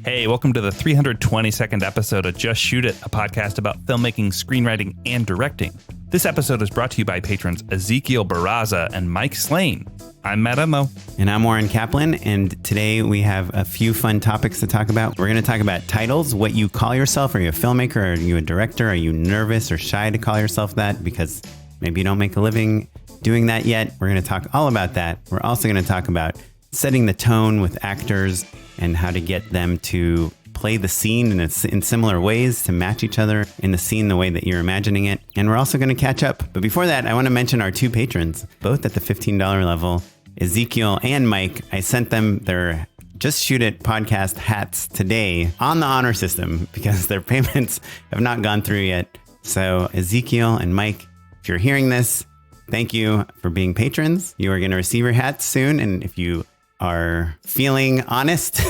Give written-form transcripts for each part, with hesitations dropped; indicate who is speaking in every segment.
Speaker 1: Hey, welcome to the 322nd episode of Just Shoot It, a podcast about filmmaking, screenwriting, and directing. This episode is brought to you by patrons Ezekiel Barraza and Mike Slane. I'm Matt Emo.
Speaker 2: And I'm Oren Kaplan, and today we have a few fun topics to talk about. We're going to talk about titles, what you call yourself. Are you a filmmaker? Are you a director? Are you nervous or shy to call yourself that because maybe you don't make a living doing that yet? We're going to talk all about that. We're also going to talk about setting the tone with actors and how to get them to play the scene in similar ways to match each other in the scene the way that you're imagining it. And we're also going to catch up. But before that, I want to mention our two patrons, both at the $15 level, Ezekiel and Mike. I sent them their Just Shoot It podcast hats today on the honor system because their payments have not gone through yet. So Ezekiel and Mike, if you're hearing this, thank you for being patrons. You are going to receive your hats soon. And if you are feeling honest,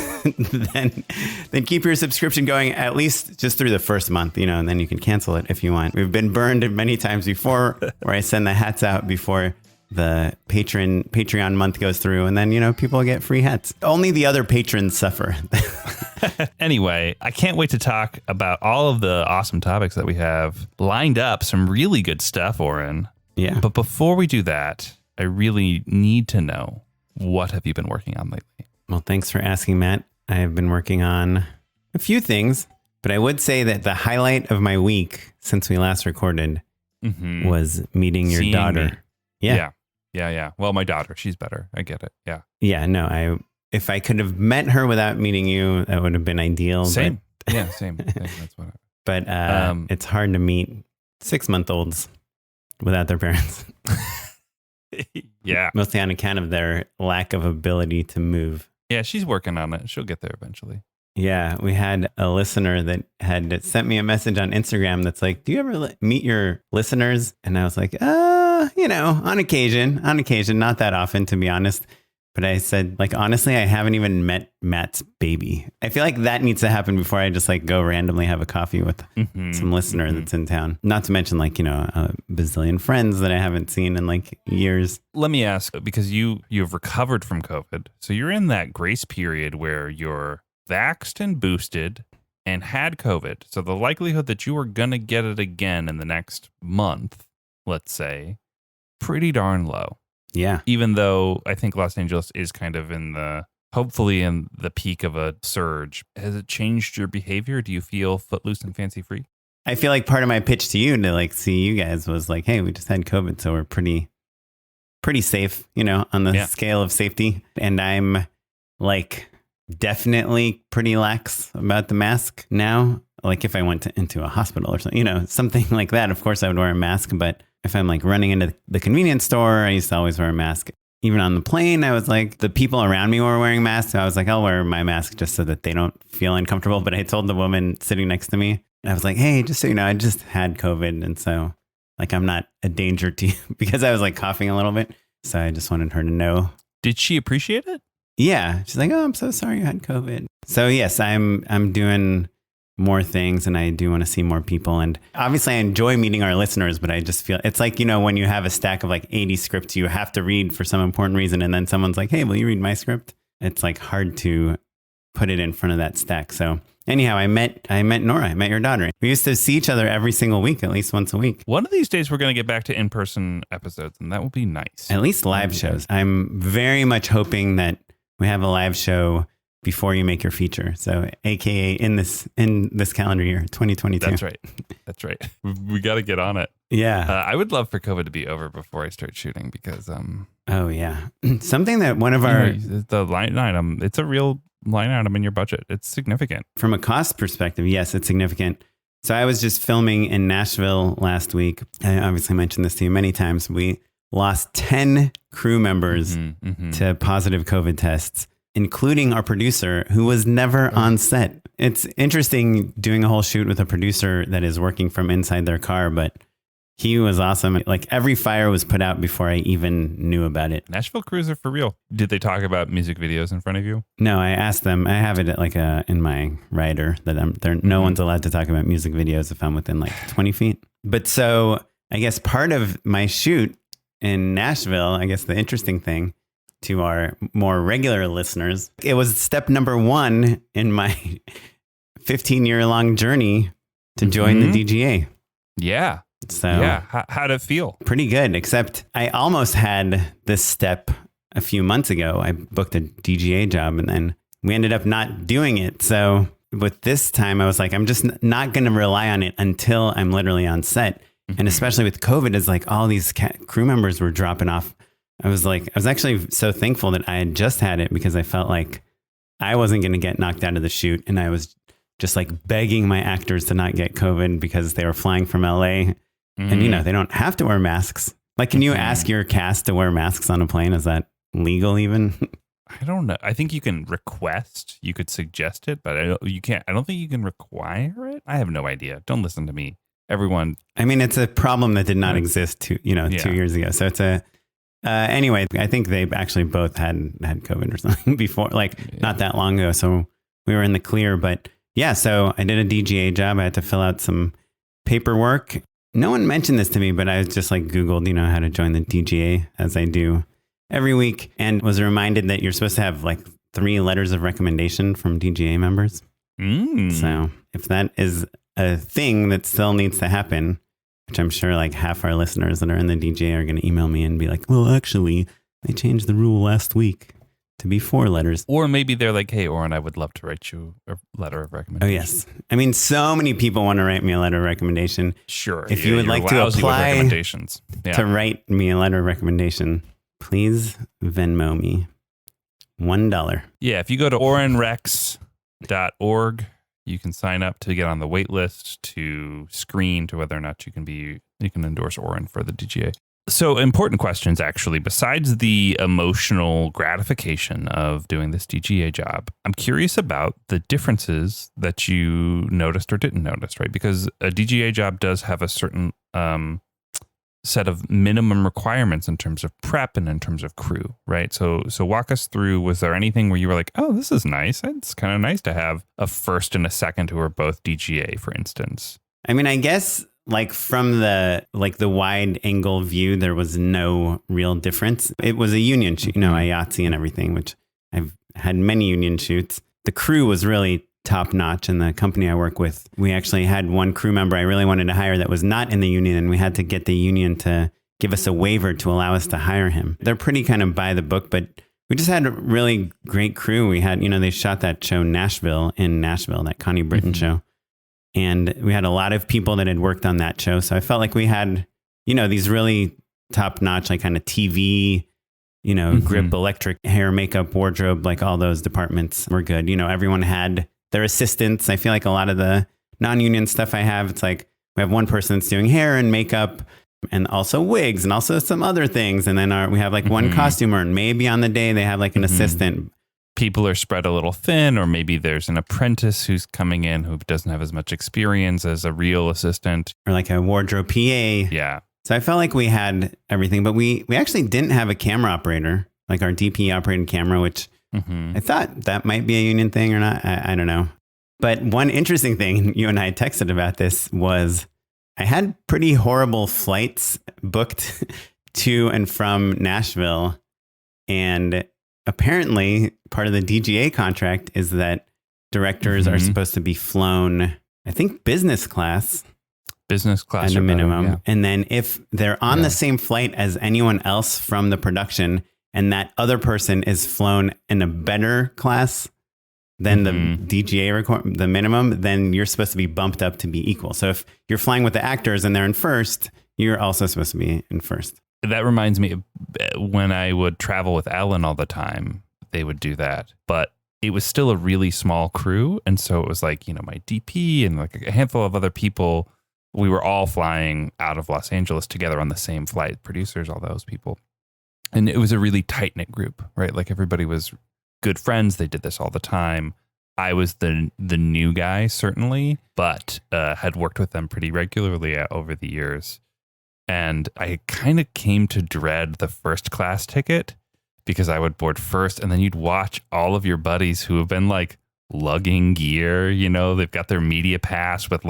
Speaker 2: then keep your subscription going at least just through the first month, and then you can cancel it if you want. We've been burned many times before where I send the hats out before the Patreon month goes through, and then, people get free hats. Only the other patrons suffer.
Speaker 1: Anyway, I can't wait to talk about all of the awesome topics that we have lined up. Some really good stuff, Oren.
Speaker 2: Yeah.
Speaker 1: But before we do that, I really need to know, what have you been working on lately?
Speaker 2: Well, thanks for asking, Matt. I have been working on a few things, but I would say that the highlight of my week since we last recorded was meeting your daughter.
Speaker 1: Me. Yeah. Well, my daughter, she's better. I get it. Yeah.
Speaker 2: Yeah, no, if I could have met her without meeting you, that would have been ideal.
Speaker 1: Same. Same. That's what.
Speaker 2: But it's hard to meet 6-month-olds without their parents.
Speaker 1: Yeah.
Speaker 2: Mostly on account of their lack of ability to move.
Speaker 1: Yeah, she's working on it. She'll get there eventually.
Speaker 2: Yeah, we had a listener that had sent me a message on Instagram that's like, do you ever meet your listeners? And I was like, on occasion, not that often, to be honest. But I said, honestly, I haven't even met Matt's baby. I feel like that needs to happen before I just go randomly have a coffee with some listener that's in town. Not to mention a bazillion friends that I haven't seen in years.
Speaker 1: Let me ask, because you've recovered from COVID. So you're in that grace period where you're vaxxed and boosted and had COVID. So the likelihood that you are going to get it again in the next month, let's say, pretty darn low.
Speaker 2: Yeah.
Speaker 1: Even though I think Los Angeles is kind of hopefully in the peak of a surge. Has it changed your behavior? Do you feel footloose and fancy free?
Speaker 2: I feel like part of my pitch to you to see you guys was hey, we just had COVID, so we're pretty safe, on the scale of safety. And I'm definitely pretty lax about the mask now. If I went into a hospital or something, something like that, of course I would wear a mask. But if I'm running into the convenience store, I used to always wear a mask. Even on the plane, I was the people around me were wearing masks. So I was I'll wear my mask just so that they don't feel uncomfortable. But I told the woman sitting next to me, and I was hey, just so you know, I just had COVID. And so I'm not a danger to you because I was coughing a little bit. So I just wanted her to know.
Speaker 1: Did she appreciate it?
Speaker 2: Yeah. She's oh, I'm so sorry you had COVID. So yes, I'm doing more things, and I do want to see more people. And obviously I enjoy meeting our listeners, but I just feel it's when you have a stack of 80 scripts you have to read for some important reason, and then someone's hey, will you read my script? It's hard to put it in front of that stack. So anyhow, I met Nora, I met your daughter. We used to see each other every single week, at least once a week.
Speaker 1: One of these days we're going to get back to in-person episodes, and that will be nice.
Speaker 2: At least live shows. I'm very much hoping that we have a live show before you make your feature. So AKA in this calendar year, 2022.
Speaker 1: That's right. We got to get on it.
Speaker 2: Yeah.
Speaker 1: I would love for COVID to be over before I start shooting because...
Speaker 2: oh, yeah. Something that one of our...
Speaker 1: the line item, it's a real line item in your budget. It's significant.
Speaker 2: From a cost perspective, yes, it's significant. So I was just filming in Nashville last week. I obviously mentioned this to you many times. We lost 10 crew members to positive COVID tests, including our producer, who was never on set. It's interesting doing a whole shoot with a producer that is working from inside their car, but he was awesome. Every fire was put out before I even knew about it.
Speaker 1: Nashville crews are for real. Did they talk about music videos in front of you?
Speaker 2: No, I asked them. I have it in my rider that no one's allowed to talk about music videos if I'm within 20 feet. But so I guess part of my shoot in Nashville, I guess the interesting thing to our more regular listeners, it was step number 1 in my 15-year-long journey to join the DGA.
Speaker 1: Yeah.
Speaker 2: So
Speaker 1: yeah, how'd it feel?
Speaker 2: Pretty good, except I almost had this step a few months ago. I booked a DGA job and then we ended up not doing it. So with this time, I was like, I'm just not going to rely on it until I'm literally on set. And especially with COVID, it's like all these crew members were dropping off. I was actually so thankful that I had just had it because I felt like I wasn't going to get knocked out of the shoot. And I was just like begging my actors to not get COVID because they were flying from LA. And, you know, they don't have to wear masks. Like, can you ask your cast to wear masks on a plane? Is that legal even?
Speaker 1: I don't know. I think you can request, you could suggest it, but you can't. I don't think you can require it. I have no idea. Don't listen to me. Everyone.
Speaker 2: I mean, it's a problem that did not exist 2 years ago. So it's anyway, I think they actually both had COVID or something before, not that long ago. So we were in the clear, but yeah, so I did a DGA job. I had to fill out some paperwork. No one mentioned this to me, but I just Googled, how to join the DGA as I do every week, and was reminded that you're supposed to have 3 letters of recommendation from DGA members. So if that is a thing that still needs to happen, which I'm sure half our listeners that are in the DGA are going to email me and be like, well, actually, they changed the rule last week to be 4 letters.
Speaker 1: Or maybe they're like, hey, Oren, I would love to write you a letter of recommendation.
Speaker 2: Oh, yes. I mean, so many people want to write me a letter of recommendation.
Speaker 1: Sure.
Speaker 2: If you would like to apply to write me a letter of recommendation, please Venmo me $1.
Speaker 1: Yeah, if you go to orenrex.org, you can sign up to get on the wait list to screen to whether or not you can endorse Oren for the DGA. So important questions, actually. Besides the emotional gratification of doing this DGA job, I'm curious about the differences that you noticed or didn't notice, right? Because a DGA job does have a certain set of minimum requirements in terms of prep and in terms of crew, right? So walk us through, was there anything where you were like, oh, this is nice. It's kind of nice to have a first and a second who are both DGA, for instance.
Speaker 2: I mean, I guess from the wide angle view, there was no real difference. It was a union shoot, IATSE and everything, which I've had many union shoots. The crew was really top notch. And the company I work with, we actually had one crew member I really wanted to hire that was not in the union. And we had to get the union to give us a waiver to allow us to hire him. They're pretty kind of by the book, but we just had a really great crew. We had, they shot that show in Nashville, that Connie Britton show. And we had a lot of people that had worked on that show. So I felt like we had, these really top notch, kind of TV, grip, electric, hair, makeup, wardrobe, all those departments were good. Everyone had their assistants. I feel like a lot of the non-union stuff I have, it's we have one person that's doing hair and makeup and also wigs and also some other things. And then we have one costumer, and maybe on the day they have an assistant.
Speaker 1: People are spread a little thin, or maybe there's an apprentice who's coming in who doesn't have as much experience as a real assistant.
Speaker 2: Or a wardrobe PA.
Speaker 1: Yeah.
Speaker 2: So I felt like we had everything, but we actually didn't have a camera operator, our DP operated camera, which I thought that might be a union thing or not. I don't know. But one interesting thing, you and I texted about this, was I had pretty horrible flights booked to and from Nashville. And apparently part of the DGA contract is that directors are supposed to be flown, I think, business class
Speaker 1: at
Speaker 2: a minimum. Yeah. And then if they're on the same flight as anyone else from the production, and that other person is flown in a better class than the DGA the minimum, then you're supposed to be bumped up to be equal. So if you're flying with the actors and they're in first, you're also supposed to be in first.
Speaker 1: That reminds me of when I would travel with Ellen all the time, they would do that. But it was still a really small crew. And so it was my DP and a handful of other people. We were all flying out of Los Angeles together on the same flight, producers, all those people. And it was a really tight-knit group, right? Everybody was good friends. They did this all the time. I was the new guy, certainly, but had worked with them pretty regularly over the years. And I kind of came to dread the first class ticket because I would board first, and then you'd watch all of your buddies who have been lugging gear, they've got their media pass with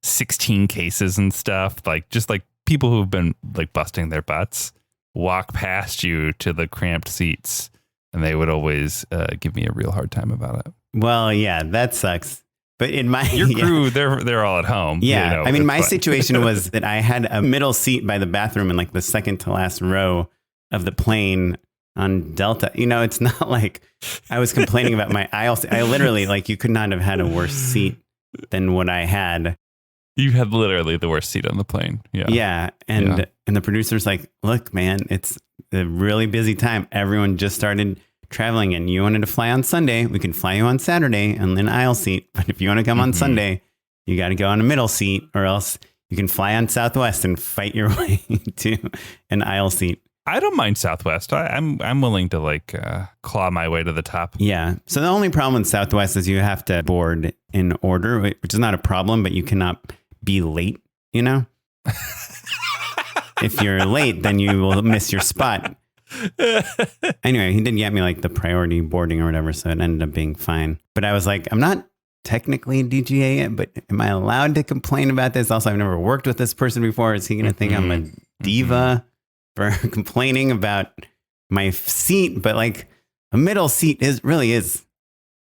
Speaker 1: 16 cases and stuff, just people who've been busting their butts. walk past you to the cramped seats, and they would always give me a real hard time about it.
Speaker 2: Well, yeah, that sucks. But in my
Speaker 1: your crew, they're all at home.
Speaker 2: Yeah,
Speaker 1: you know,
Speaker 2: I mean, my
Speaker 1: fun.
Speaker 2: situation was that I had a middle seat by the bathroom in like the second to last row of the plane on Delta. You know, it's not like I was complaining about my aisle. I literally, like, you could not have had a worse seat than what I had.
Speaker 1: You had literally the worst seat on the plane. Yeah.
Speaker 2: Yeah. And the producer's like, look, man, it's a really busy time. Everyone just started traveling and you wanted to fly on Sunday. We can fly you on Saturday on an aisle seat. But if you want to come on Sunday, you got to go on a middle seat, or else you can fly on Southwest and fight your way to an aisle seat.
Speaker 1: I don't mind Southwest. I'm willing to like claw my way to the top.
Speaker 2: Yeah. So the only problem with Southwest is you have to board in order, which is not a problem, but you cannot be late, you know? If you're late, then you will miss your spot. Anyway, he did get me like the priority boarding or whatever, so it ended up being fine. But I was like, I'm not technically a DGA yet, but am I allowed to complain about this? Also, I've never worked with this person before. Is he going to think I'm a diva for complaining about my seat? But like a middle seat really is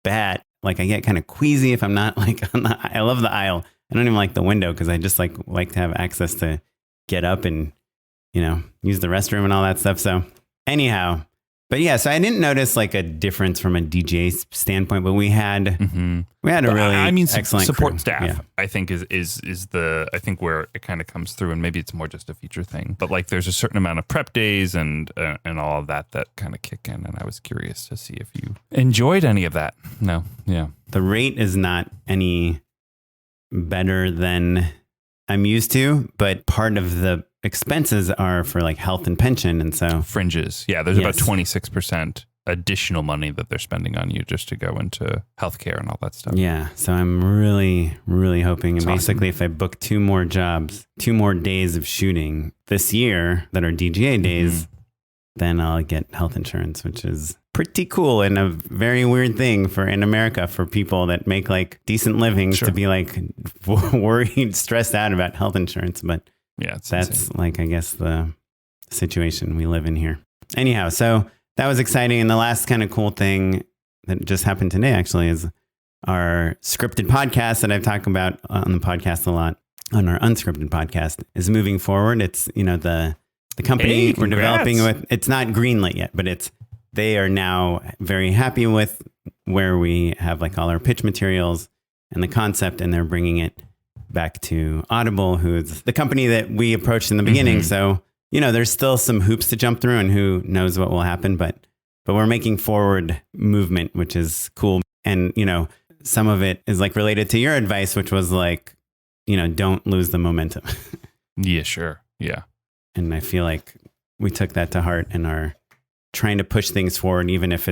Speaker 2: bad. Like I get kind of queasy if I'm not like on the, I love the aisle. I don't even like the window because I just like to have access to get up and, you know, use the restroom and all that stuff. So anyhow, but yeah, so I didn't notice like a difference from a DJ standpoint, but we had a really excellent
Speaker 1: support
Speaker 2: crew.
Speaker 1: staff.
Speaker 2: Yeah.
Speaker 1: I think is the I think where it kind of comes through, and maybe it's more just a feature thing. But like, there's a certain amount of prep days and all of that kind of kick in, and I was curious to see if you enjoyed any of that. No, yeah,
Speaker 2: The rate is not any better than I'm used to, but part of the expenses are for like health and pension. And so
Speaker 1: fringes. Yeah, there's about 26% additional money that they're spending on you just to go into healthcare and all that stuff.
Speaker 2: Yeah. So I'm really, really hoping. And
Speaker 1: That's
Speaker 2: basically, if I book 2 more jobs, 2 more days of shooting this year that are DGA days, then I'll get health insurance, which is pretty cool and a very weird thing in America for people that make like decent livings to be like worried, stressed out about health insurance. But
Speaker 1: yeah,
Speaker 2: that's
Speaker 1: insane.
Speaker 2: like, I guess, the situation we live in here. Anyhow, so that was exciting. And the last kind of cool thing that just happened today actually is our scripted podcast that I've talked about on the podcast a lot, on our unscripted podcast, is moving forward. It's, you know, the company we're developing with, it's not greenlit yet, but they are now very happy with where we have like all our pitch materials and the concept, and they're bringing it back to Audible, who's the company that we approached in the beginning. So, you know, there's still some hoops to jump through and who knows what will happen, but we're making forward movement, which is cool. And, you know, some of it is like related to your advice, which was like, you know, don't lose the momentum.
Speaker 1: Yeah, sure. Yeah.
Speaker 2: And I feel like we took that to heart and are trying to push things forward, even if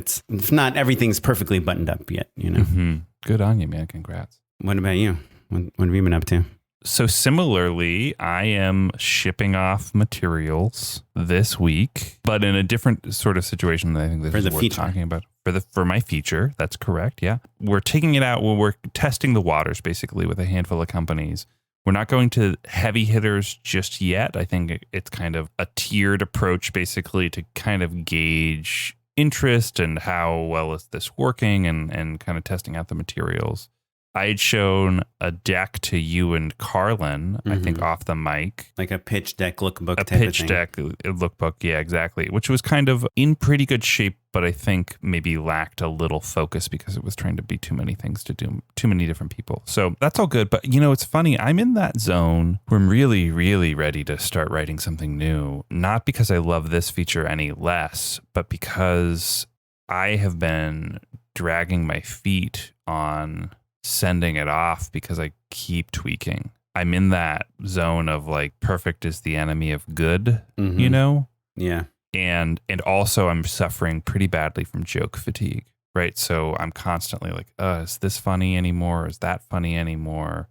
Speaker 2: not everything's perfectly buttoned up yet, you know?
Speaker 1: Good on you, man. Congrats.
Speaker 2: What about you? What have you been up to?
Speaker 1: So similarly, I am shipping off materials this week, but in a different sort of situation that I think this is worth talking about. For my feature, that's correct. Yeah. We're taking it out. We're testing the waters basically with a handful of companies. We're not going to heavy hitters just yet. I think it's kind of a tiered approach basically to kind of gauge interest and how well is this working and kind of testing out the materials. I had shown a deck to you and Carlin, I think off the mic.
Speaker 2: Like a pitch deck lookbook
Speaker 1: type
Speaker 2: of thing.
Speaker 1: A pitch deck lookbook, yeah, exactly. Which was kind of in pretty good shape, but I think maybe lacked a little focus because it was trying to be too many things to do, too many different people. So that's all good. But, you know, it's funny. I'm in that zone where I'm really, really ready to start writing something new. Not because I love this feature any less, but because I have been dragging my feet on sending it off because I keep tweaking. I'm in that zone of like perfect is the enemy of good, you know?
Speaker 2: Yeah.
Speaker 1: And also I'm suffering pretty badly from joke fatigue, right? So I'm constantly like, is this funny anymore? Is that funny anymore?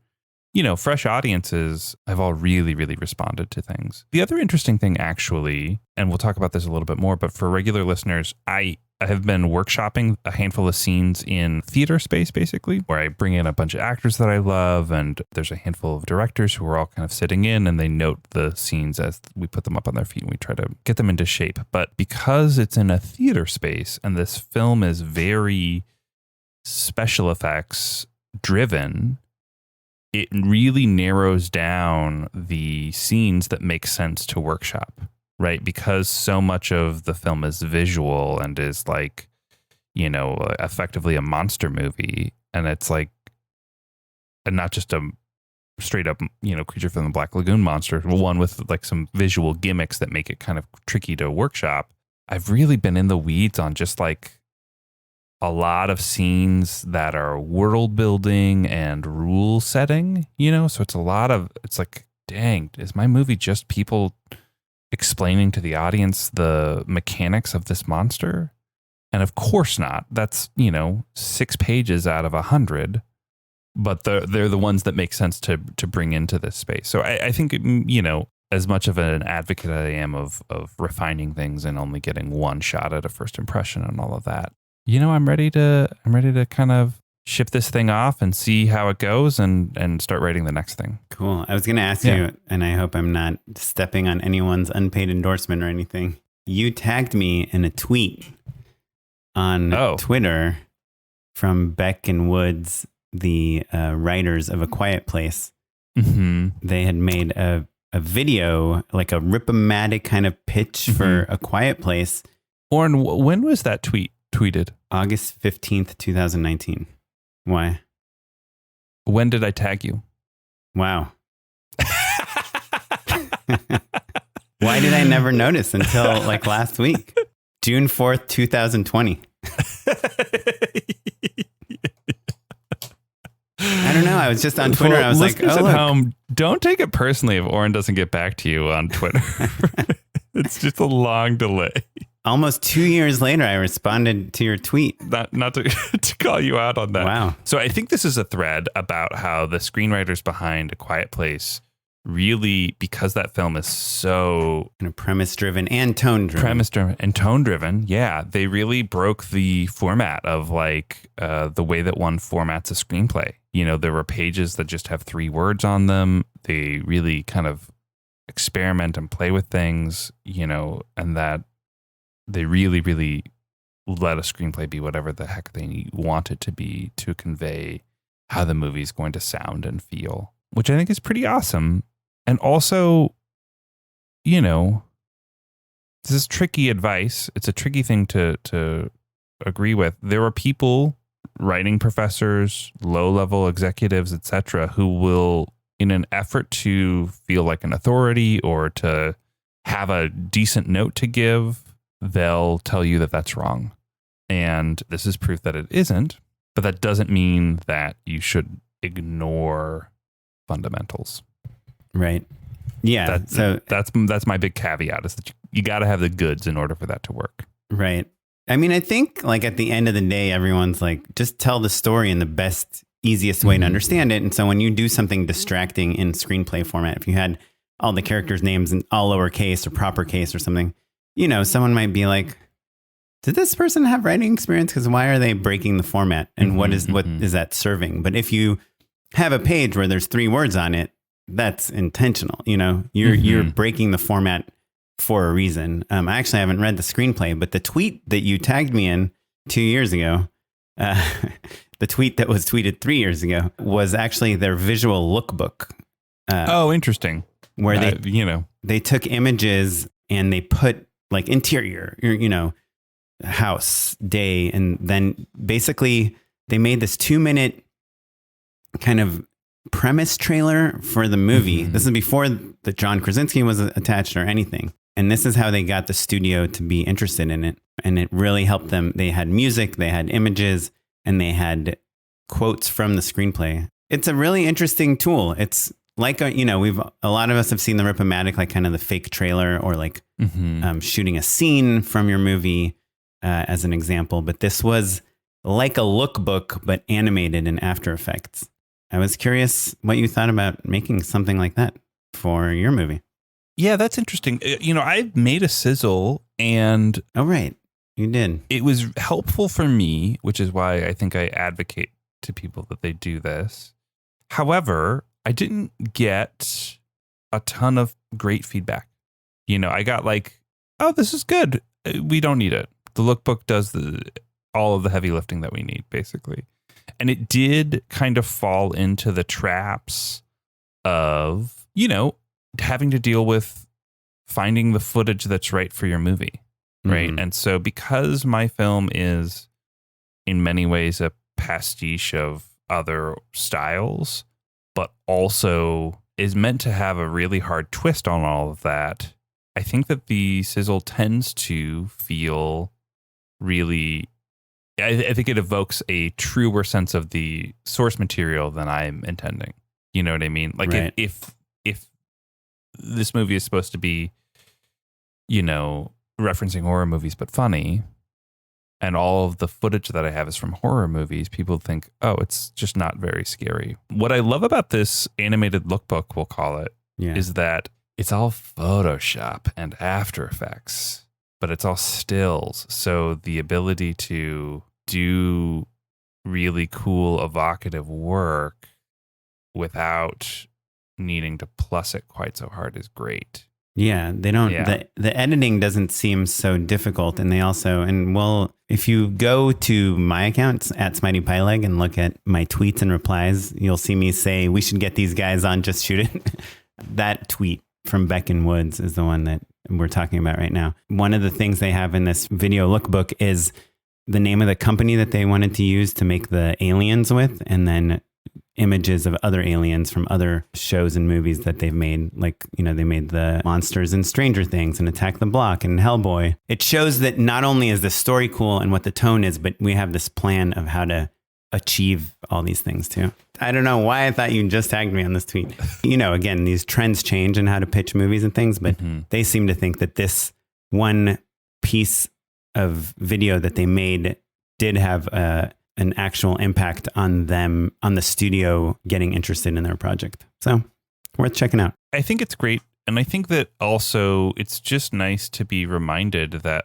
Speaker 1: You know, fresh audiences have all really, really responded to things. The other interesting thing actually, and we'll talk about this a little bit more, but for regular listeners, I I have been workshopping a handful of scenes in theater space, basically, where I bring in a bunch of actors that I love, and there's a handful of directors who are all kind of sitting in, and they note the scenes as we put them up on their feet, and we try to get them into shape. But because it's in a theater space, and this film is very special effects driven, it really narrows down the scenes that make sense to workshop, right? Because so much of the film is visual and is like, you know, effectively a monster movie. And it's like, and not just a straight up, you know, Creature from the Black Lagoon monster, one with like some visual gimmicks that make it kind of tricky to workshop. I've really been in the weeds on just like a lot of scenes that are world building and rule setting, you know? So it's like, dang, is my movie just people explaining to the audience the mechanics of this monster? And of course not. That's, you know, 6 pages out of 100, but they're the ones that make sense to bring into this space. So I think, you know, as much of an advocate I am of refining things and only getting one shot at a first impression and all of that, you know, I'm ready to kind of ship this thing off and see how it goes and start writing the next thing.
Speaker 2: Cool. I was going to ask you, and I hope I'm not stepping on anyone's unpaid endorsement or anything. You tagged me in a tweet on Twitter from Beck and Woods, the writers of A Quiet Place. Mm-hmm. They had made a video, like a rip-o-matic kind of pitch for A Quiet Place.
Speaker 1: Oren, when was that tweeted?
Speaker 2: August 15th, 2019. Why?
Speaker 1: When did I tag you?
Speaker 2: Wow. Why did I never notice until like last week? June 4th, 2020. I don't know. I was just on Twitter. I was like,
Speaker 1: at home, don't take it personally if Oren doesn't get back to you on Twitter. It's just a long delay.
Speaker 2: Almost 2 years later, I responded to your tweet.
Speaker 1: Not to, to call you out on that.
Speaker 2: Wow.
Speaker 1: So I think this is a thread about how the screenwriters behind A Quiet Place really, because that film is so
Speaker 2: kind of premise-driven and tone-driven.
Speaker 1: Yeah, they really broke the format of like the way that one formats a screenplay. You know, there were pages that just have 3 words on them. They really kind of experiment and play with things, you know, and that they really, really let a screenplay be whatever the heck they want it to be to convey how the movie is going to sound and feel, which I think is pretty awesome. And also, you know, this is tricky advice. It's a tricky thing to agree with. There are people, writing professors, low-level executives, etc., who will, in an effort to feel like an authority or to have a decent note to give, they'll tell you that that's wrong. And this is proof that it isn't, but that doesn't mean that you should ignore fundamentals.
Speaker 2: Right. Yeah.
Speaker 1: That's my big caveat, is that you got to have the goods in order for that to work.
Speaker 2: Right. I mean, I think like at the end of the day, everyone's like, just tell the story in the best, easiest way to understand it. And so when you do something distracting in screenplay format, if you had all the characters' names in all lowercase or proper case or something, you know, someone might be like, did this person have writing experience? Because why are they breaking the format? And what is that serving? But if you have a page where there's 3 words on it, that's intentional. You know, you're breaking the format for a reason. I actually haven't read the screenplay, but the tweet that you tagged me in 2 years ago, the tweet that was tweeted 3 years ago, was actually their visual lookbook.
Speaker 1: Interesting.
Speaker 2: Where they took images and they put like interior, you know, house, day, and then basically they made this 2-minute kind of premise trailer for the movie. This is before the John Krasinski was attached or anything. And this is how they got the studio to be interested in it. And it really helped them. They had music, they had images, and they had quotes from the screenplay. It's a really interesting tool. It's like, a lot of us have seen the Rip-O-Matic, like kind of the fake trailer or like shooting a scene from your movie as an example. But this was like a lookbook, but animated in After Effects. I was curious what you thought about making something like that for your movie.
Speaker 1: Yeah, that's interesting. You know, I made a sizzle and...
Speaker 2: Oh, right. You did.
Speaker 1: It was helpful for me, which is why I think I advocate to people that they do this. However, I didn't get a ton of great feedback. I got like, oh, this is good. We don't need it. The lookbook does all of the heavy lifting that we need, basically. And it did kind of fall into the traps of, having to deal with finding the footage that's right for your movie. Right.
Speaker 2: Mhm.
Speaker 1: And so because my film is in many ways a pastiche of other styles, but also is meant to have a really hard twist on all of that, I think that the sizzle tends to feel really, I think it evokes a truer sense of the source material than I'm intending. You know what I mean? Like
Speaker 2: Right.
Speaker 1: if this movie is supposed to be, referencing horror movies, but funny, and all of the footage that I have is from horror movies, people think, oh, it's just not very scary. What I love about this animated lookbook, we'll call it,
Speaker 2: Yeah.
Speaker 1: is that it's all Photoshop and After Effects, but it's all stills. So the ability to do really cool, evocative work without needing to plus it quite so hard is great.
Speaker 2: Yeah, they don't.
Speaker 1: Yeah.
Speaker 2: The editing doesn't seem so difficult, and they also if you go to my accounts at Smitey Pyleg and look at my tweets and replies, you'll see me say we should get these guys on Just Shoot It. That tweet from Beck and Woods is the one that we're talking about right now. One of the things they have in this video lookbook is the name of the company that they wanted to use to make the aliens with, and then images of other aliens from other shows and movies that they've made. Like, they made the monsters in Stranger Things and Attack the Block and Hellboy. It shows that not only is the story cool and what the tone is, but we have this plan of how to achieve all these things too. I don't know why I thought you just tagged me on this tweet. Again, these trends change in how to pitch movies and things, but they seem to think that this one piece of video that they made did have an actual impact on them, on the studio getting interested in their project. So worth checking out.
Speaker 1: I think it's great. And I think that also it's just nice to be reminded that,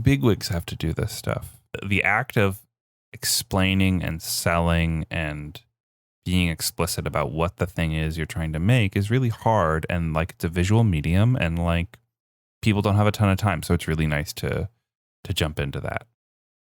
Speaker 1: bigwigs have to do this stuff. The act of explaining and selling and being explicit about what the thing is you're trying to make is really hard. And it's a visual medium, and people don't have a ton of time. So it's really nice to jump into that.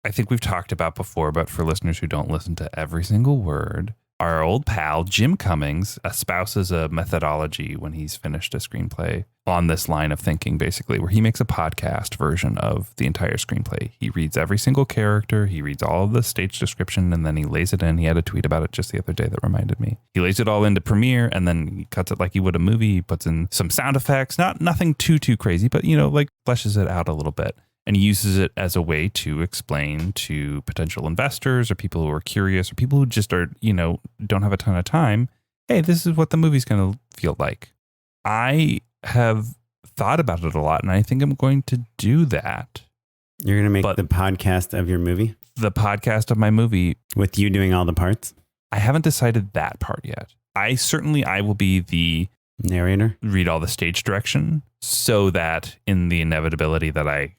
Speaker 1: I think we've talked about before, but for listeners who don't listen to every single word, our old pal, Jim Cummings, espouses a methodology when he's finished a screenplay on this line of thinking, basically, where he makes a podcast version of the entire screenplay. He reads every single character. He reads all of the stage description, and then he lays it in. He had a tweet about it just the other day that reminded me. He lays it all into Premiere, and then he cuts it like he would a movie. He puts in some sound effects, nothing too crazy, but, fleshes it out a little bit. And he uses it as a way to explain to potential investors or people who are curious or people who just are, don't have a ton of time. Hey, this is what the movie's going to feel like. I have thought about it a lot, and I think I'm going to do that.
Speaker 2: You're going to make the podcast of your movie?
Speaker 1: The podcast of my movie.
Speaker 2: With you doing all the parts?
Speaker 1: I haven't decided that part yet. I will be the
Speaker 2: narrator,
Speaker 1: read all the stage direction, so that in the inevitability that I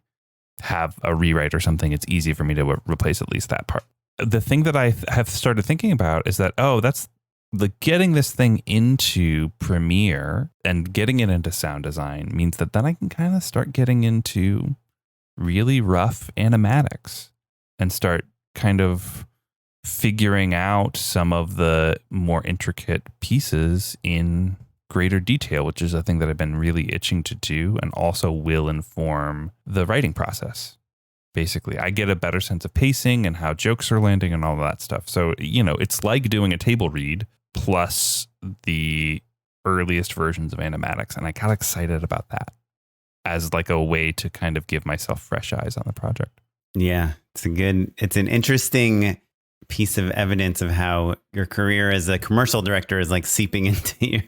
Speaker 1: have a rewrite or something, it's easy for me to replace at least that part. The thing that I have started thinking about is that, that's the getting this thing into Premiere and getting it into sound design means that then I can kind of start getting into really rough animatics and start kind of figuring out some of the more intricate pieces in greater detail, which is a thing that I've been really itching to do, and also will inform the writing process. Basically, I get a better sense of pacing and how jokes are landing and all of that stuff. So, it's like doing a table read plus the earliest versions of animatics. And I got excited about that as a way to kind of give myself fresh eyes on the project.
Speaker 2: Yeah, it's an interesting piece of evidence of how your career as a commercial director is seeping into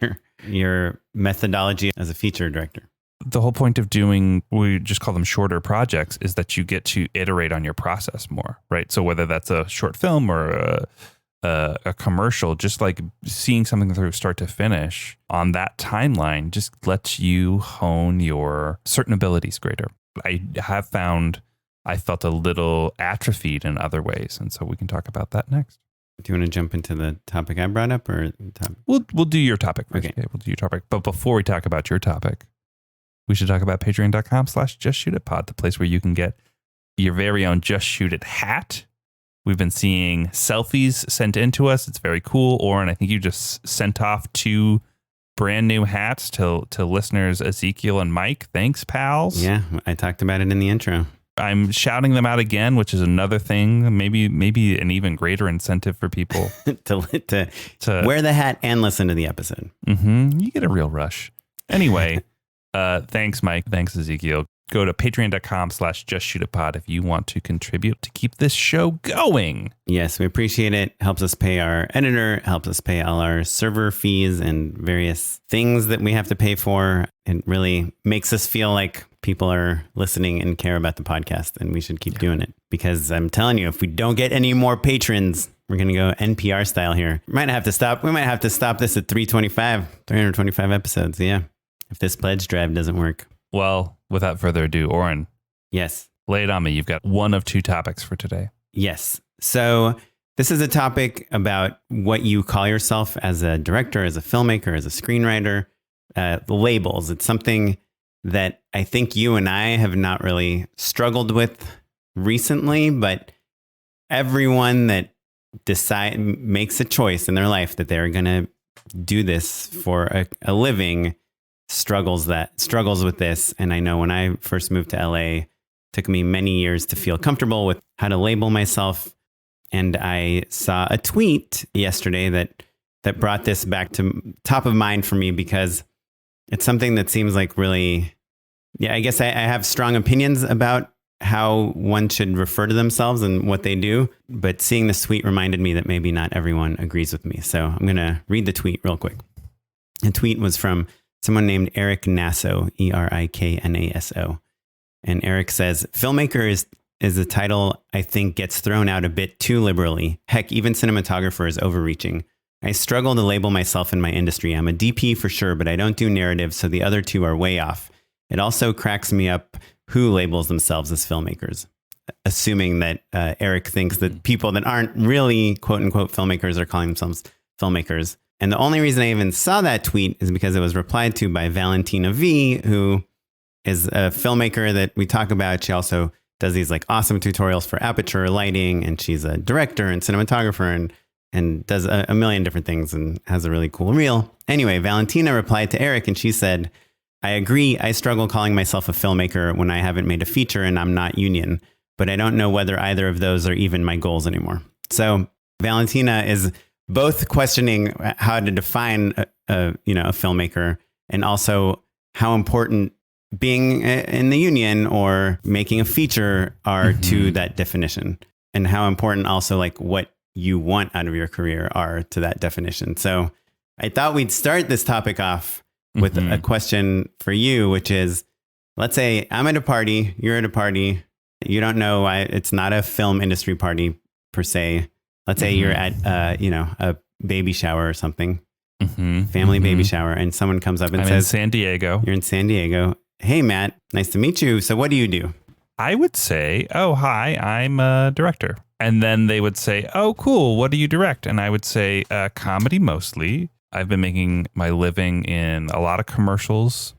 Speaker 2: your methodology as a feature director.
Speaker 1: The whole point of doing, we just call them shorter projects, is that you get to iterate on your process more, right? So whether that's a short film or a commercial, just seeing something through start to finish on that timeline just lets you hone your certain abilities greater. But I have found I felt a little atrophied in other ways. And so we can talk about that next.
Speaker 2: Do you want to jump into the topic I brought up or
Speaker 1: We'll do your topic first.
Speaker 2: Okay.
Speaker 1: We'll do your topic. But before we talk about your topic, we should talk about patreon.com/justshootitpod, the place where you can get your very own Just Shoot It hat. We've been seeing selfies sent in to us. It's very cool. Oren, I think you just sent off 2 brand new hats to listeners Ezekiel and Mike. Thanks, pals.
Speaker 2: Yeah, I talked about it in the intro.
Speaker 1: I'm shouting them out again, which is another thing, maybe an even greater incentive for people
Speaker 2: to wear the hat and listen to the episode.
Speaker 1: You get a real rush. Anyway, thanks, Mike. Thanks, Ezekiel. Go to patreon.com/justshootitpod if you want to contribute to keep this show going.
Speaker 2: Yes, we appreciate it. Helps us pay our editor, helps us pay all our server fees and various things that we have to pay for. It really makes us feel like people are listening and care about the podcast, and we should keep doing it. Because I'm telling you, if we don't get any more patrons, we're going to go NPR style here. We might have to stop this at 325 episodes. Yeah. If this pledge drive doesn't work.
Speaker 1: Well, without further ado, Oren.
Speaker 2: Yes.
Speaker 1: Lay it on me. You've got one of 2 topics for today.
Speaker 2: Yes. So this is a topic about what you call yourself as a director, as a filmmaker, as a screenwriter, the labels. It's something that I think you and I have not really struggled with recently, but everyone that makes a choice in their life that they're going to do this for a living struggles with this. And I know when I first moved to LA, it took me many years to feel comfortable with how to label myself. And I saw a tweet yesterday that brought this back to top of mind for me, because it's something that seems like really, I guess I have strong opinions about how one should refer to themselves and what they do. But seeing this tweet reminded me that maybe not everyone agrees with me. So I'm going to read the tweet real quick. The tweet was from someone named Eric Nasso, Eriknaso. And Eric says, filmmaker is a title I think gets thrown out a bit too liberally. Heck, even cinematographer is overreaching. I struggle to label myself in my industry. I'm a DP for sure, but I don't do narrative, so the other 2 are way off. It also cracks me up who labels themselves as filmmakers, assuming that Eric thinks that people that aren't really quote unquote filmmakers are calling themselves filmmakers. And the only reason I even saw that tweet is because it was replied to by Valentina V, who is a filmmaker that we talk about. She also does these like awesome tutorials for aperture lighting, and she's a director and cinematographer and does a million different things and has a really cool reel. Anyway, Valentina replied to Eric and she said, I agree. I struggle calling myself a filmmaker when I haven't made a feature and I'm not union, but I don't know whether either of those are even my goals anymore. So Valentina is both questioning how to define a filmmaker, and also how important being in the union or making a feature are to that definition, and how important also like what you want out of your career are to that definition. So I thought we'd start this topic off with a question for you, which is, let's say I'm at a party, you're at a party, you don't know, it's not a film industry party per se. Let's say you're at, a baby shower or something, family baby shower, and someone comes up and says,
Speaker 1: in San Diego.
Speaker 2: You're in San Diego. Hey, Matt, nice to meet you. So what do you do?
Speaker 1: I would say, oh, hi, I'm a director. And then they would say, oh, cool, what do you direct? And I would say comedy mostly. I've been making my living in a lot of commercials.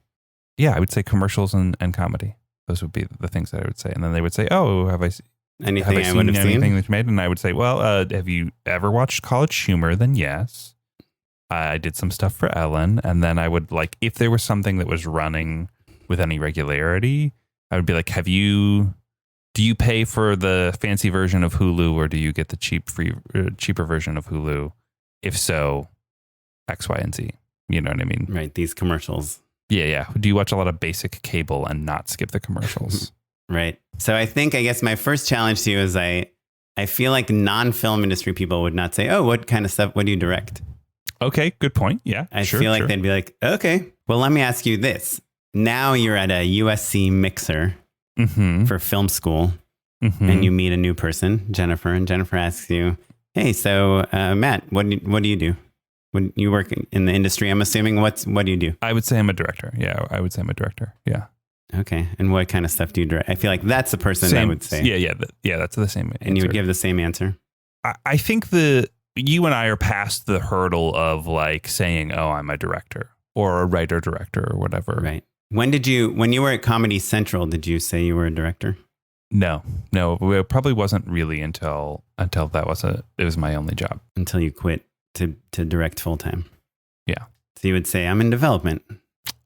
Speaker 1: Yeah, I would say commercials and comedy. Those would be the things that I would say. And then they would say, oh, have I seen anything that you made? And I would say, well, have you ever watched College Humor? Then yes. I did some stuff for Ellen. And then I would like, if there was something that was running with any regularity, I would be like, do you pay for the fancy version of Hulu, or do you get the cheaper version of Hulu? If so, X, Y, and Z. You know what I mean?
Speaker 2: Right. These commercials.
Speaker 1: Yeah. Do you watch a lot of basic cable and not skip the commercials?
Speaker 2: Right. So I guess my first challenge to you is I feel like non-film industry people would not say, oh, what kind of stuff, what do you direct?
Speaker 1: Okay, good point. Yeah.
Speaker 2: I feel like they'd be like, okay, well, let me ask you this. Now you're at a USC mixer for film school and you meet a new person, Jennifer, and Jennifer asks you, hey, so Matt, what do you do? When you work in the industry, I'm assuming, what do you do?
Speaker 1: I would say I'm a director. Yeah, I would say I'm a director. Yeah.
Speaker 2: Okay. And what kind of stuff do you direct? I feel like that's the person I would say.
Speaker 1: Yeah. That's the same answer.
Speaker 2: And you would give the same answer?
Speaker 1: I think you and I are past the hurdle of like saying, oh, I'm a director or a writer director or whatever.
Speaker 2: Right. When you were at Comedy Central, did you say you were a director?
Speaker 1: No, it probably wasn't really until it was my only job.
Speaker 2: Until you quit to direct full time.
Speaker 1: Yeah.
Speaker 2: So you would say, I'm in development.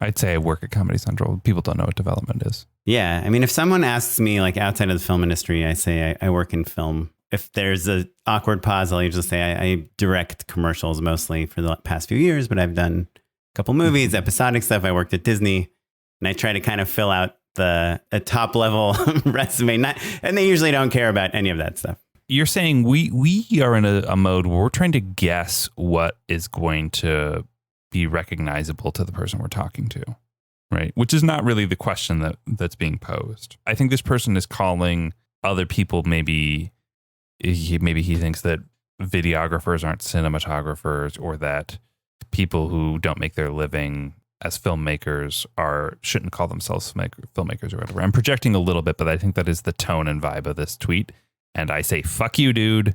Speaker 1: I'd say I work at Comedy Central. People don't know what development is.
Speaker 2: Yeah. I mean, if someone asks me like outside of the film industry, I say I work in film. If there's an awkward pause, I'll usually say I direct commercials mostly for the past few years, but I've done a couple movies, episodic stuff. I worked at Disney, and I try to kind of fill out a top level resume. And they usually don't care about any of that stuff.
Speaker 1: You're saying we are in a mode where we're trying to guess what is going to be recognizable to the person we're talking to, right? Which is not really the question that's being posed. I think this person is calling other people maybe he thinks that videographers aren't cinematographers, or that people who don't make their living as filmmakers shouldn't call themselves filmmakers or whatever. I'm projecting a little bit, but I think that is the tone and vibe of this tweet. And I say, fuck you, dude.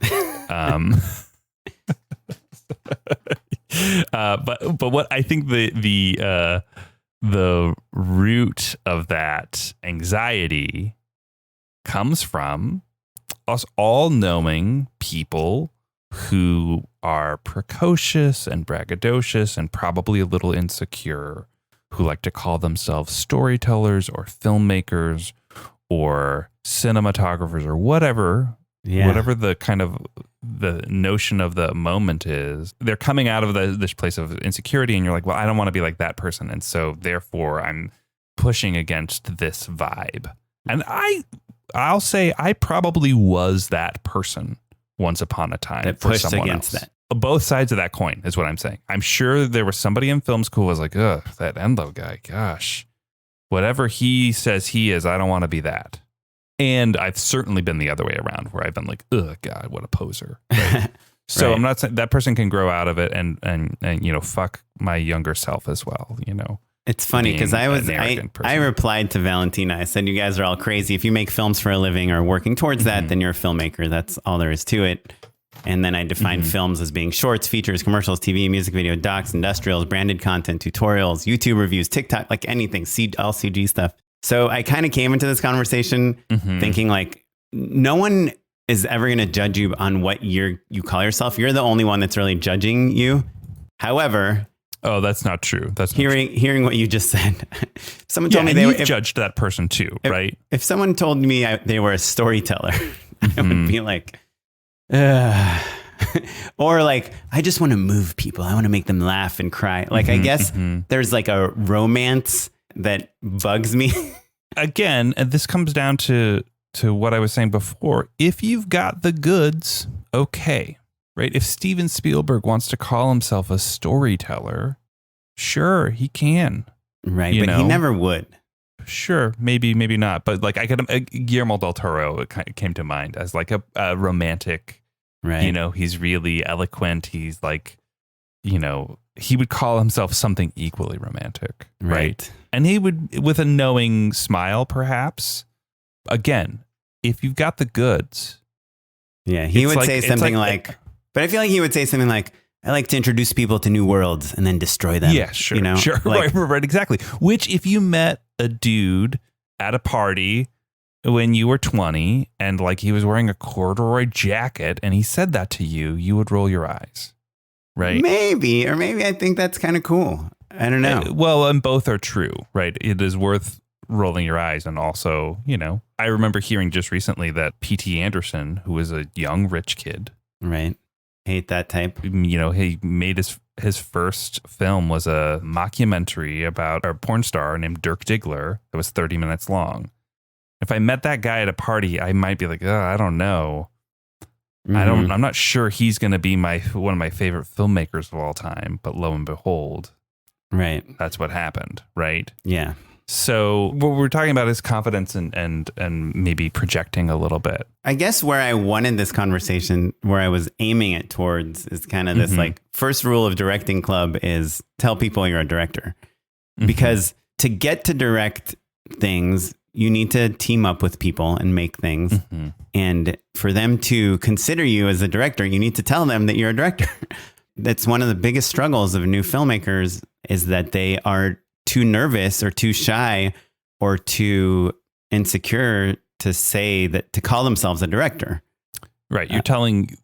Speaker 1: But what I think the root of that anxiety comes from us all knowing people who are precocious and braggadocious and probably a little insecure, who like to call themselves storytellers or filmmakers or cinematographers or whatever the kind of the notion of the moment is. They're coming out of this place of insecurity, and you're like, well, I don't want to be like that person, and so therefore I'm pushing against this vibe. And I'll say I probably was that person once upon a time
Speaker 2: that
Speaker 1: for
Speaker 2: pushed
Speaker 1: someone
Speaker 2: against
Speaker 1: else.
Speaker 2: that.
Speaker 1: Both sides of that coin is what I'm saying. I'm sure there was somebody in film school who was like, ugh, that Endo guy, gosh, whatever he says he is, I don't want to be that. And I've certainly been the other way around, where I've been like, ugh, God, what a poser. Right? So I'm not saying that person can grow out of it and fuck my younger self as well.
Speaker 2: It's funny because I replied to Valentina. I said, you guys are all crazy. If you make films for a living or working towards that, then you're a filmmaker. That's all there is to it. And then I defined films as being shorts, features, commercials, TV, music video, docs, industrials, branded content, tutorials, YouTube reviews, TikTok, like anything, all CG stuff. So I kind of came into this conversation thinking like, no one is ever going to judge you on what you call yourself. You're the only one that's really judging you. However...
Speaker 1: Oh, that's not true. That's not
Speaker 2: hearing what you just said. Someone told me they
Speaker 1: judged that person too, right?
Speaker 2: If someone told me they were a storyteller, I would be like, or like, I just want to move people. I want to make them laugh and cry. Like, I guess there's like a romance that bugs me.
Speaker 1: Again, and this comes down to what I was saying before. If you've got the goods, okay. Right? If Steven Spielberg wants to call himself a storyteller, sure, he can.
Speaker 2: Right, but he never would.
Speaker 1: Sure, maybe not. But like Guillermo del Toro came to mind as like a romantic. Right. He's really eloquent. He's like, he would call himself something equally romantic. Right. And he would, with a knowing smile, perhaps. Again, if you've got the goods. Yeah,
Speaker 2: he would say something like but I feel like he would say something like, I like to introduce people to new worlds and then destroy them.
Speaker 1: Yeah, sure. Sure. Like, right, exactly. Which if you met a dude at a party when you were 20 and like he was wearing a corduroy jacket and he said that to you, you would roll your eyes. Right? Maybe.
Speaker 2: Or maybe I think that's kind of cool. I don't know.
Speaker 1: Well, and both are true, right? It is worth rolling your eyes. And also, I remember hearing just recently that P.T. Anderson, who was a young rich kid.
Speaker 2: Right. Hate that type.
Speaker 1: He made his first film was a mockumentary about a porn star named Dirk Diggler that was 30 minutes long. If I met that guy at a party, I might be like, oh, I don't know. I'm not sure he's going to be one of my favorite filmmakers of all time. But lo and behold, right, that's what happened. Right. Yeah. So what we're talking about is confidence and maybe projecting a little bit.
Speaker 2: I guess where I wanted this conversation, where I was aiming it towards, is kind of this like first rule of directing club is tell people you're a director. Because to get to direct things, you need to team up with people and make things.
Speaker 1: Mm-hmm.
Speaker 2: And for them to consider you as a director, you need to tell them that you're a director. That's one of the biggest struggles of new filmmakers, is that they are too nervous or too shy or too insecure to say that, to call themselves a director.
Speaker 1: Right. You're telling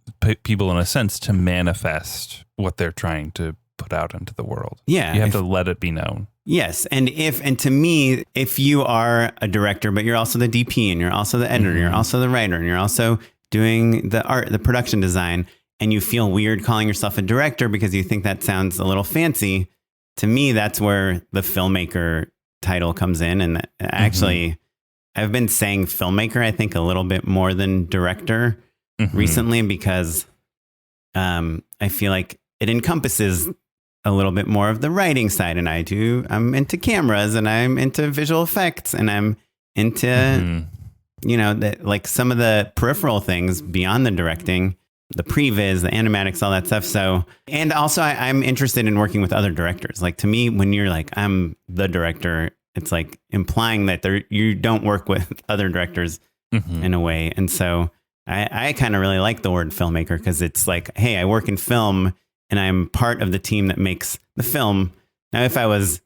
Speaker 1: people, in a sense, to manifest what they're trying to put out into the world.
Speaker 2: Yeah.
Speaker 1: You have to let it be known.
Speaker 2: Yes. And to me, if you are a director, but you're also the DP and you're also the editor, you're also the writer, and you're also doing the art, the production design, and you feel weird calling yourself a director because you think that sounds a little fancy, to me, that's where the filmmaker title comes in. And actually, I've been saying filmmaker, I think, a little bit more than director recently, because I feel like it encompasses a little bit more of the writing side. And I'm into cameras, and I'm into visual effects, and I'm into, like some of the peripheral things beyond the directing, the previs, the animatics, all that stuff. So, and also I'm interested in working with other directors. Like, to me, when you're like, I'm the director, it's like implying that you don't work with other directors in a way. And so I kind of really like the word filmmaker, because it's like, hey, I work in film and I'm part of the team that makes the film. Now, if I was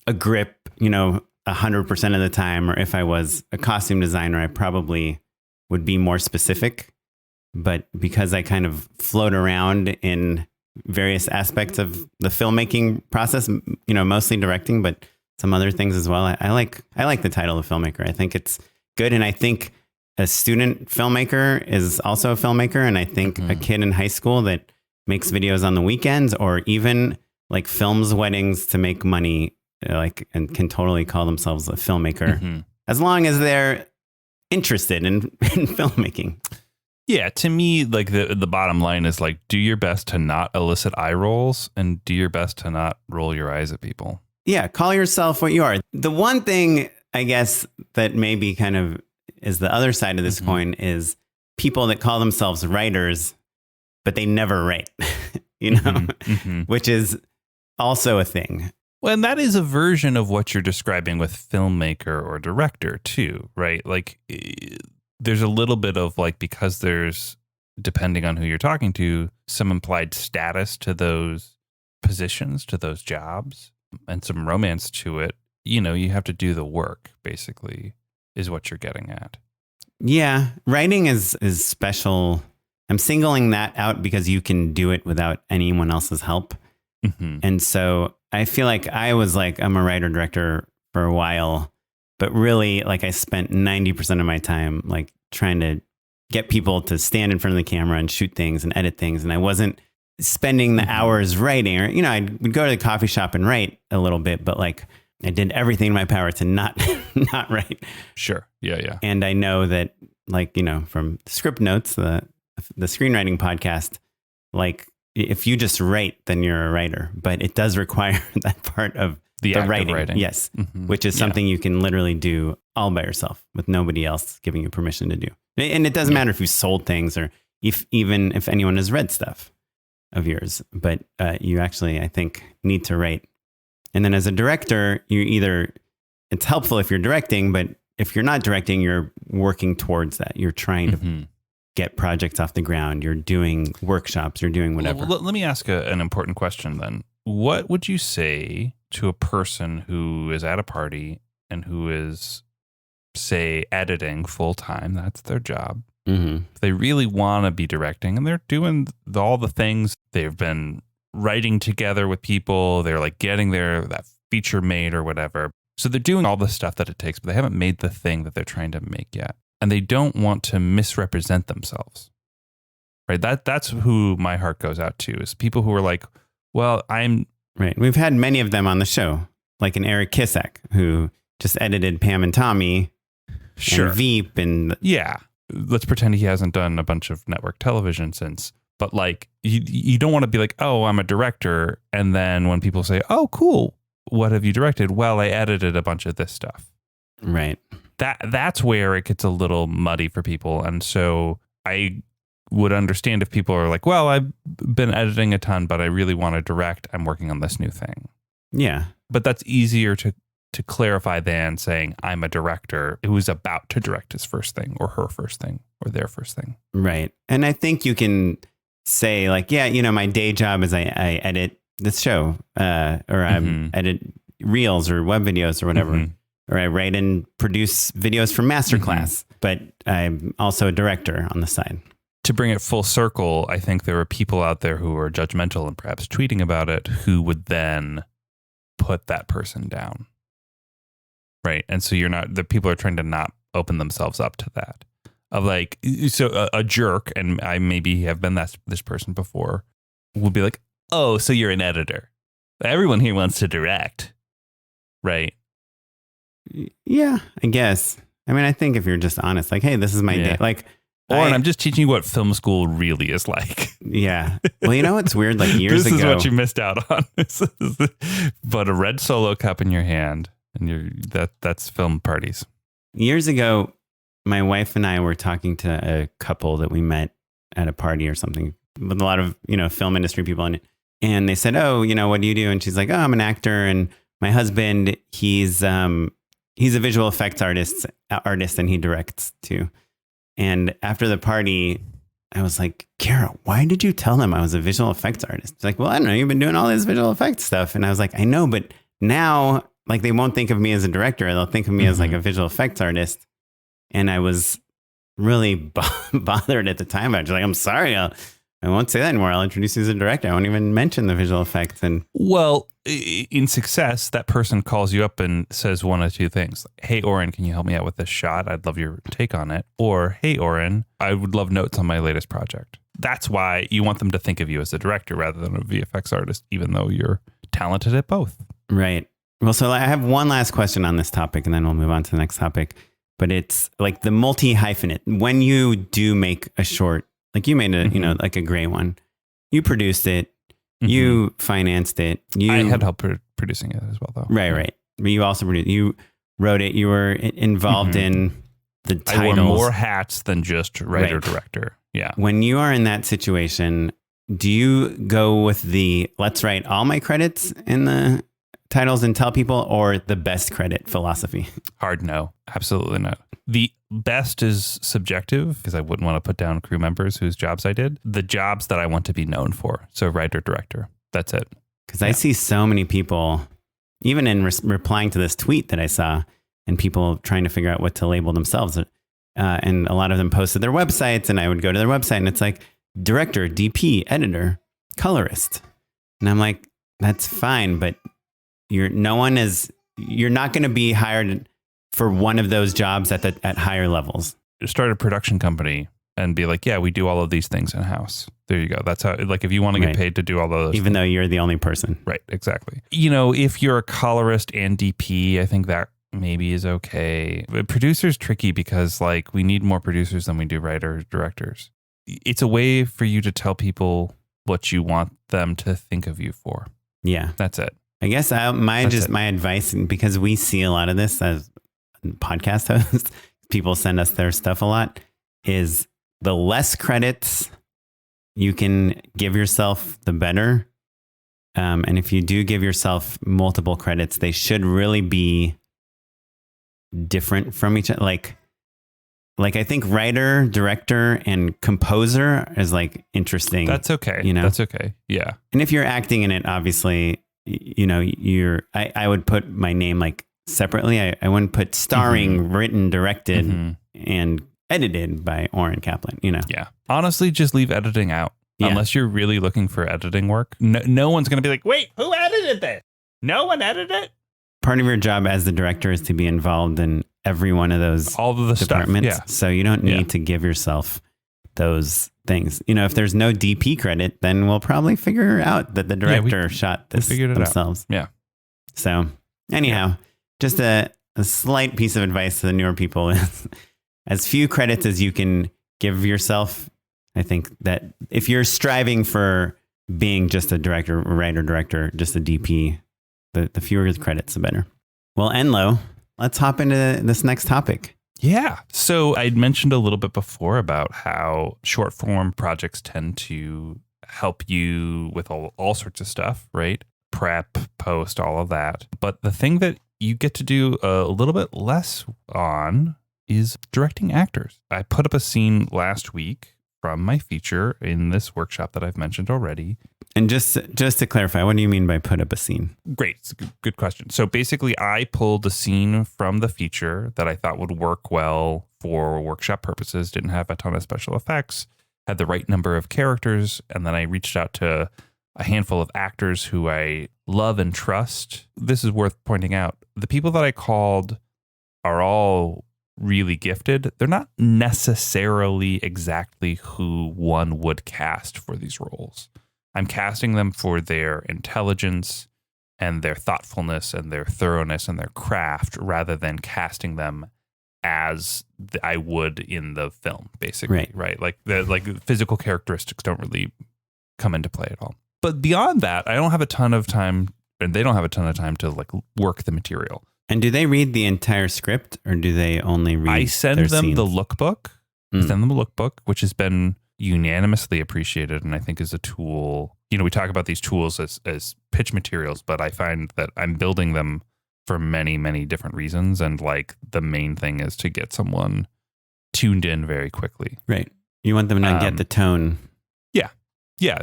Speaker 2: a grip, 100% of the time, or if I was a costume designer, I probably would be more specific. But because I kind of float around in various aspects of the filmmaking process, mostly directing, but some other things as well, I like the title of filmmaker. I think it's good. And I think a student filmmaker is also a filmmaker. And I think a kid in high school that makes videos on the weekends, or even like films weddings to make money, and can totally call themselves a filmmaker, as long as they're interested in filmmaking.
Speaker 1: Yeah, to me, like the bottom line is like, do your best to not elicit eye rolls, and do your best to not roll your eyes at people.
Speaker 2: Yeah, call yourself what you are. The one thing, I guess, that maybe kind of is the other side of this coin is people that call themselves writers, but they never write, which is also a thing.
Speaker 1: Well, and that is a version of what you're describing with filmmaker or director too, right? Like, there's a little bit of like, because there's, depending on who you're talking to, some implied status to those positions, to those jobs, and some romance to it. You have to do the work, basically, is what you're getting at.
Speaker 2: Yeah. Writing is special. I'm singling that out because you can do it without anyone else's help. And so I feel like I was like, I'm a writer director for a while. But really, like, I spent 90% of my time like trying to get people to stand in front of the camera and shoot things and edit things. And I wasn't spending the hours writing, or, I would go to the coffee shop and write a little bit, but like I did everything in my power to not write.
Speaker 1: Sure. Yeah.
Speaker 2: And I know that, like, from Script Notes, the screenwriting podcast, like, if you just write, then you're a writer, but it does require that part of the writing. Yes. Which is something you can literally do all by yourself with nobody else giving you permission to do. And it doesn't matter if you sold things, or even if anyone has read stuff of yours, but you actually, I think, need to write. And then as a director, it's helpful if you're directing, but if you're not directing, you're working towards that. You're trying to get projects off the ground. You're doing workshops. You're doing whatever.
Speaker 1: Well, let me ask an important question then. What would you say to a person who is at a party and who is, say, editing full time? That's their job. They really want to be directing, and they're doing all the things. They've been writing together with people. They're like getting that feature made or whatever. So they're doing all the stuff that it takes, but they haven't made the thing that they're trying to make yet. And they don't want to misrepresent themselves. Right? That's who my heart goes out to, is people who are like, well, I'm...
Speaker 2: Right. We've had many of them on the show, like an Eric Kissack, who just edited Pam and Tommy, and Veep, and...
Speaker 1: Yeah. Let's pretend he hasn't done a bunch of network television since. But like, you don't want to be like, oh, I'm a director. And then when people say, oh, cool, what have you directed? Well, I edited a bunch of this stuff.
Speaker 2: Right.
Speaker 1: That's where it gets a little muddy for people. And so I would understand if people are like, well, I've been editing a ton, but I really want to direct. I'm working on this new thing.
Speaker 2: Yeah.
Speaker 1: But that's easier to to clarify than saying I'm a director who's about to direct his first thing or her first thing or their first thing.
Speaker 2: Right. And I think you can say like, yeah, my day job is I edit this show or I edit reels or web videos or whatever, or I write and produce videos for Masterclass, but I'm also a director on the side.
Speaker 1: To bring it full circle, I think there are people out there who are judgmental and perhaps tweeting about it who would then put that person down. Right. And so the people are trying to not open themselves up to that. Of like, so a jerk, and I maybe have been this person before, would be like, oh, so you're an editor. Everyone here wants to direct. Right.
Speaker 2: Yeah, I guess. I mean, I think if you're just honest, like, hey, this is my day. Like,
Speaker 1: Oren, I'm just teaching you what film school really is like.
Speaker 2: Yeah. Well, what's weird? Like years ago.
Speaker 1: This is what you missed out on. But a red Solo cup in your hand, and that's film parties.
Speaker 2: Years ago, my wife and I were talking to a couple that we met at a party or something with a lot of, film industry people in it. And they said, oh, what do you do? And she's like, oh, I'm an actor. And my husband, he's a visual effects artist and he directs too. And after the party, I was like, Kara, why did you tell them I was a visual effects artist? She's like, well, I don't know. You've been doing all this visual effects stuff. And I was like, I know, but now like they won't think of me as a director. They'll think of me as like a visual effects artist. And I was really bothered at the time. I was like, I'm sorry. I won't say that anymore. I'll introduce you as a director. I won't even mention the visual effects. And
Speaker 1: well, in success, that person calls you up and says one of two things. Hey, Oren, can you help me out with this shot? I'd love your take on it. Or, hey, Oren, I would love notes on my latest project. That's why you want them to think of you as a director rather than a VFX artist, even though you're talented at both.
Speaker 2: Right. Well, so I have one last question on this topic, and then we'll move on to the next topic. But it's like the multi-hyphenate. When you do make a short, like you made a, like a gray one, you produced it, you financed it.
Speaker 1: I had help producing it as well, though.
Speaker 2: Right. But you also produced, you wrote it, you were involved in the titles.
Speaker 1: I wore more hats than just writer-director. Yeah.
Speaker 2: When you are in that situation, do you go with the let's write all my credits in the titles and tell people, or the best credit philosophy?
Speaker 1: Hard no. Absolutely not. The best is subjective because I wouldn't want to put down crew members whose jobs I did. The jobs that I want to be known for. So writer, director. That's it.
Speaker 2: Because I see so many people, even in replying to this tweet that I saw, and people trying to figure out what to label themselves. And a lot of them posted their websites, and I would go to their website and it's like director, DP, editor, colorist. And I'm like, that's fine, but you're not going to be hired for one of those jobs at higher levels.
Speaker 1: Start a production company and be like, yeah, we do all of these things in house. There you go. That's how, like, if you want to get paid to do all those,
Speaker 2: even though you're the only person.
Speaker 1: Right. Exactly. If you're a colorist and DP, I think that maybe is okay. But producer's tricky because like we need more producers than we do writers, directors. It's a way for you to tell people what you want them to think of you for.
Speaker 2: Yeah.
Speaker 1: That's it.
Speaker 2: I guess my advice, because we see a lot of this as podcast hosts, people send us their stuff a lot, is the less credits you can give yourself, the better. And if you do give yourself multiple credits, they should really be different from each other. Like I think writer, director, and composer is like interesting.
Speaker 1: That's okay. That's okay. Yeah.
Speaker 2: And if you're acting in it, obviously, I would put my name like separately. I wouldn't put starring, written, directed, and edited by Oren Kaplan,
Speaker 1: Yeah. Honestly, just leave editing out. Yeah. Unless you're really looking for editing work. No one's going to be like, wait, who edited this? No one edited it?
Speaker 2: Part of your job as the director is to be involved in every one of those
Speaker 1: all of the
Speaker 2: departments.
Speaker 1: Stuff. Yeah.
Speaker 2: So you don't need to give yourself those things. If there's no DP credit, then we'll probably figure out that the director shot this themselves.
Speaker 1: Yeah.
Speaker 2: So anyhow, just a slight piece of advice to the newer people is as few credits as you can give yourself. I think that if you're striving for being just a director, writer, director, just a DP, the fewer credits, the better. Well, Enlo, let's hop into this next topic.
Speaker 1: Yeah. So I'd mentioned a little bit before about how short form projects tend to help you with all sorts of stuff, right? Prep, post, all of that. But the thing that you get to do a little bit less on is directing actors. I put up a scene last week from my feature in this workshop that I've mentioned already.
Speaker 2: And just to clarify, what do you mean by put up a scene?
Speaker 1: Great. It's a good question. So basically, I pulled a scene from the feature that I thought would work well for workshop purposes, didn't have a ton of special effects, had the right number of characters, and then I reached out to a handful of actors who I love and trust. This is worth pointing out. The people that I called are all really gifted. They're not necessarily exactly who one would cast for these roles. I'm casting them for their intelligence and their thoughtfulness and their thoroughness and their craft rather than casting them as I would in the film, basically. Right? Like the physical characteristics don't really come into play at all. But beyond that, I don't have a ton of time, and they don't have a ton of time to like work the material.
Speaker 2: And do they read the entire script, or do they only read?
Speaker 1: I send
Speaker 2: their
Speaker 1: them
Speaker 2: scenes?
Speaker 1: the lookbook. I send them a lookbook, which has been unanimously appreciated, and I think is a tool. You know, we talk about these tools as pitch materials, but I find that I'm building them for many, many different reasons, and like the main thing is to get someone tuned in very quickly.
Speaker 2: Right. You want them to get the tone.
Speaker 1: Yeah.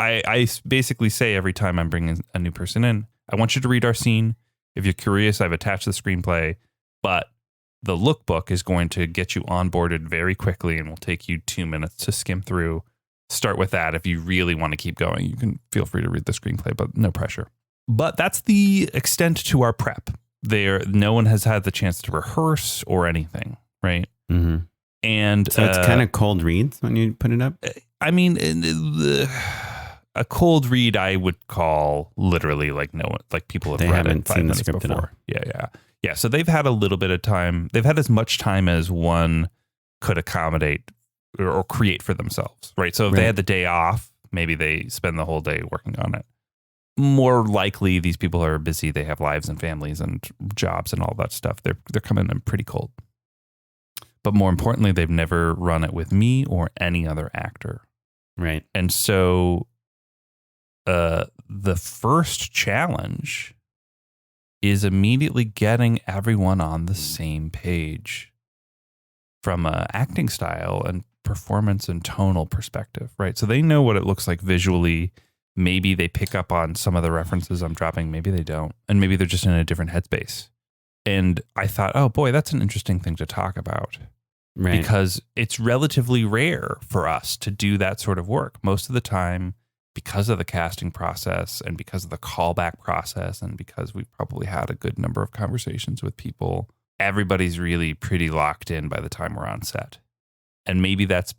Speaker 1: I basically say every time I'm bringing a new person in, I want you to read our scene. If you're curious, I've attached the screenplay, but the lookbook is going to get you onboarded very quickly and will take you 2 minutes to skim through. Start with that. If you really want to keep going, you can feel free to read the screenplay, but no pressure. But that's the extent to our prep. No one has had the chance to rehearse or anything, right?
Speaker 2: Mm-hmm.
Speaker 1: And
Speaker 2: so it's kind of cold reads when you put it up?
Speaker 1: I mean, a cold read I would call literally like no one, like people have read it 5 minutes before. Yeah. So they've had a little bit of time. They've had as much time as one could accommodate or create for themselves, right? So if they had the day off, maybe they spend the whole day working on it. More likely, these people are busy. They have lives and families and jobs and all that stuff. They're coming in pretty cold. But more importantly, they've never run it with me or any other actor.
Speaker 2: Right.
Speaker 1: And so the first challenge is immediately getting everyone on the same page from a acting style and performance and tonal perspective, right? So they know what it looks like visually. Maybe they pick up on some of the references I'm dropping. Maybe they don't. And maybe they're just in a different headspace. And I thought, oh boy, that's an interesting thing to talk about.
Speaker 2: Right.
Speaker 1: Because it's relatively rare for us to do that sort of work. Most of the time, because of the casting process and because of the callback process and because we've probably had a good number of conversations with people, everybody's really pretty locked in by the time we're on set. And maybe that's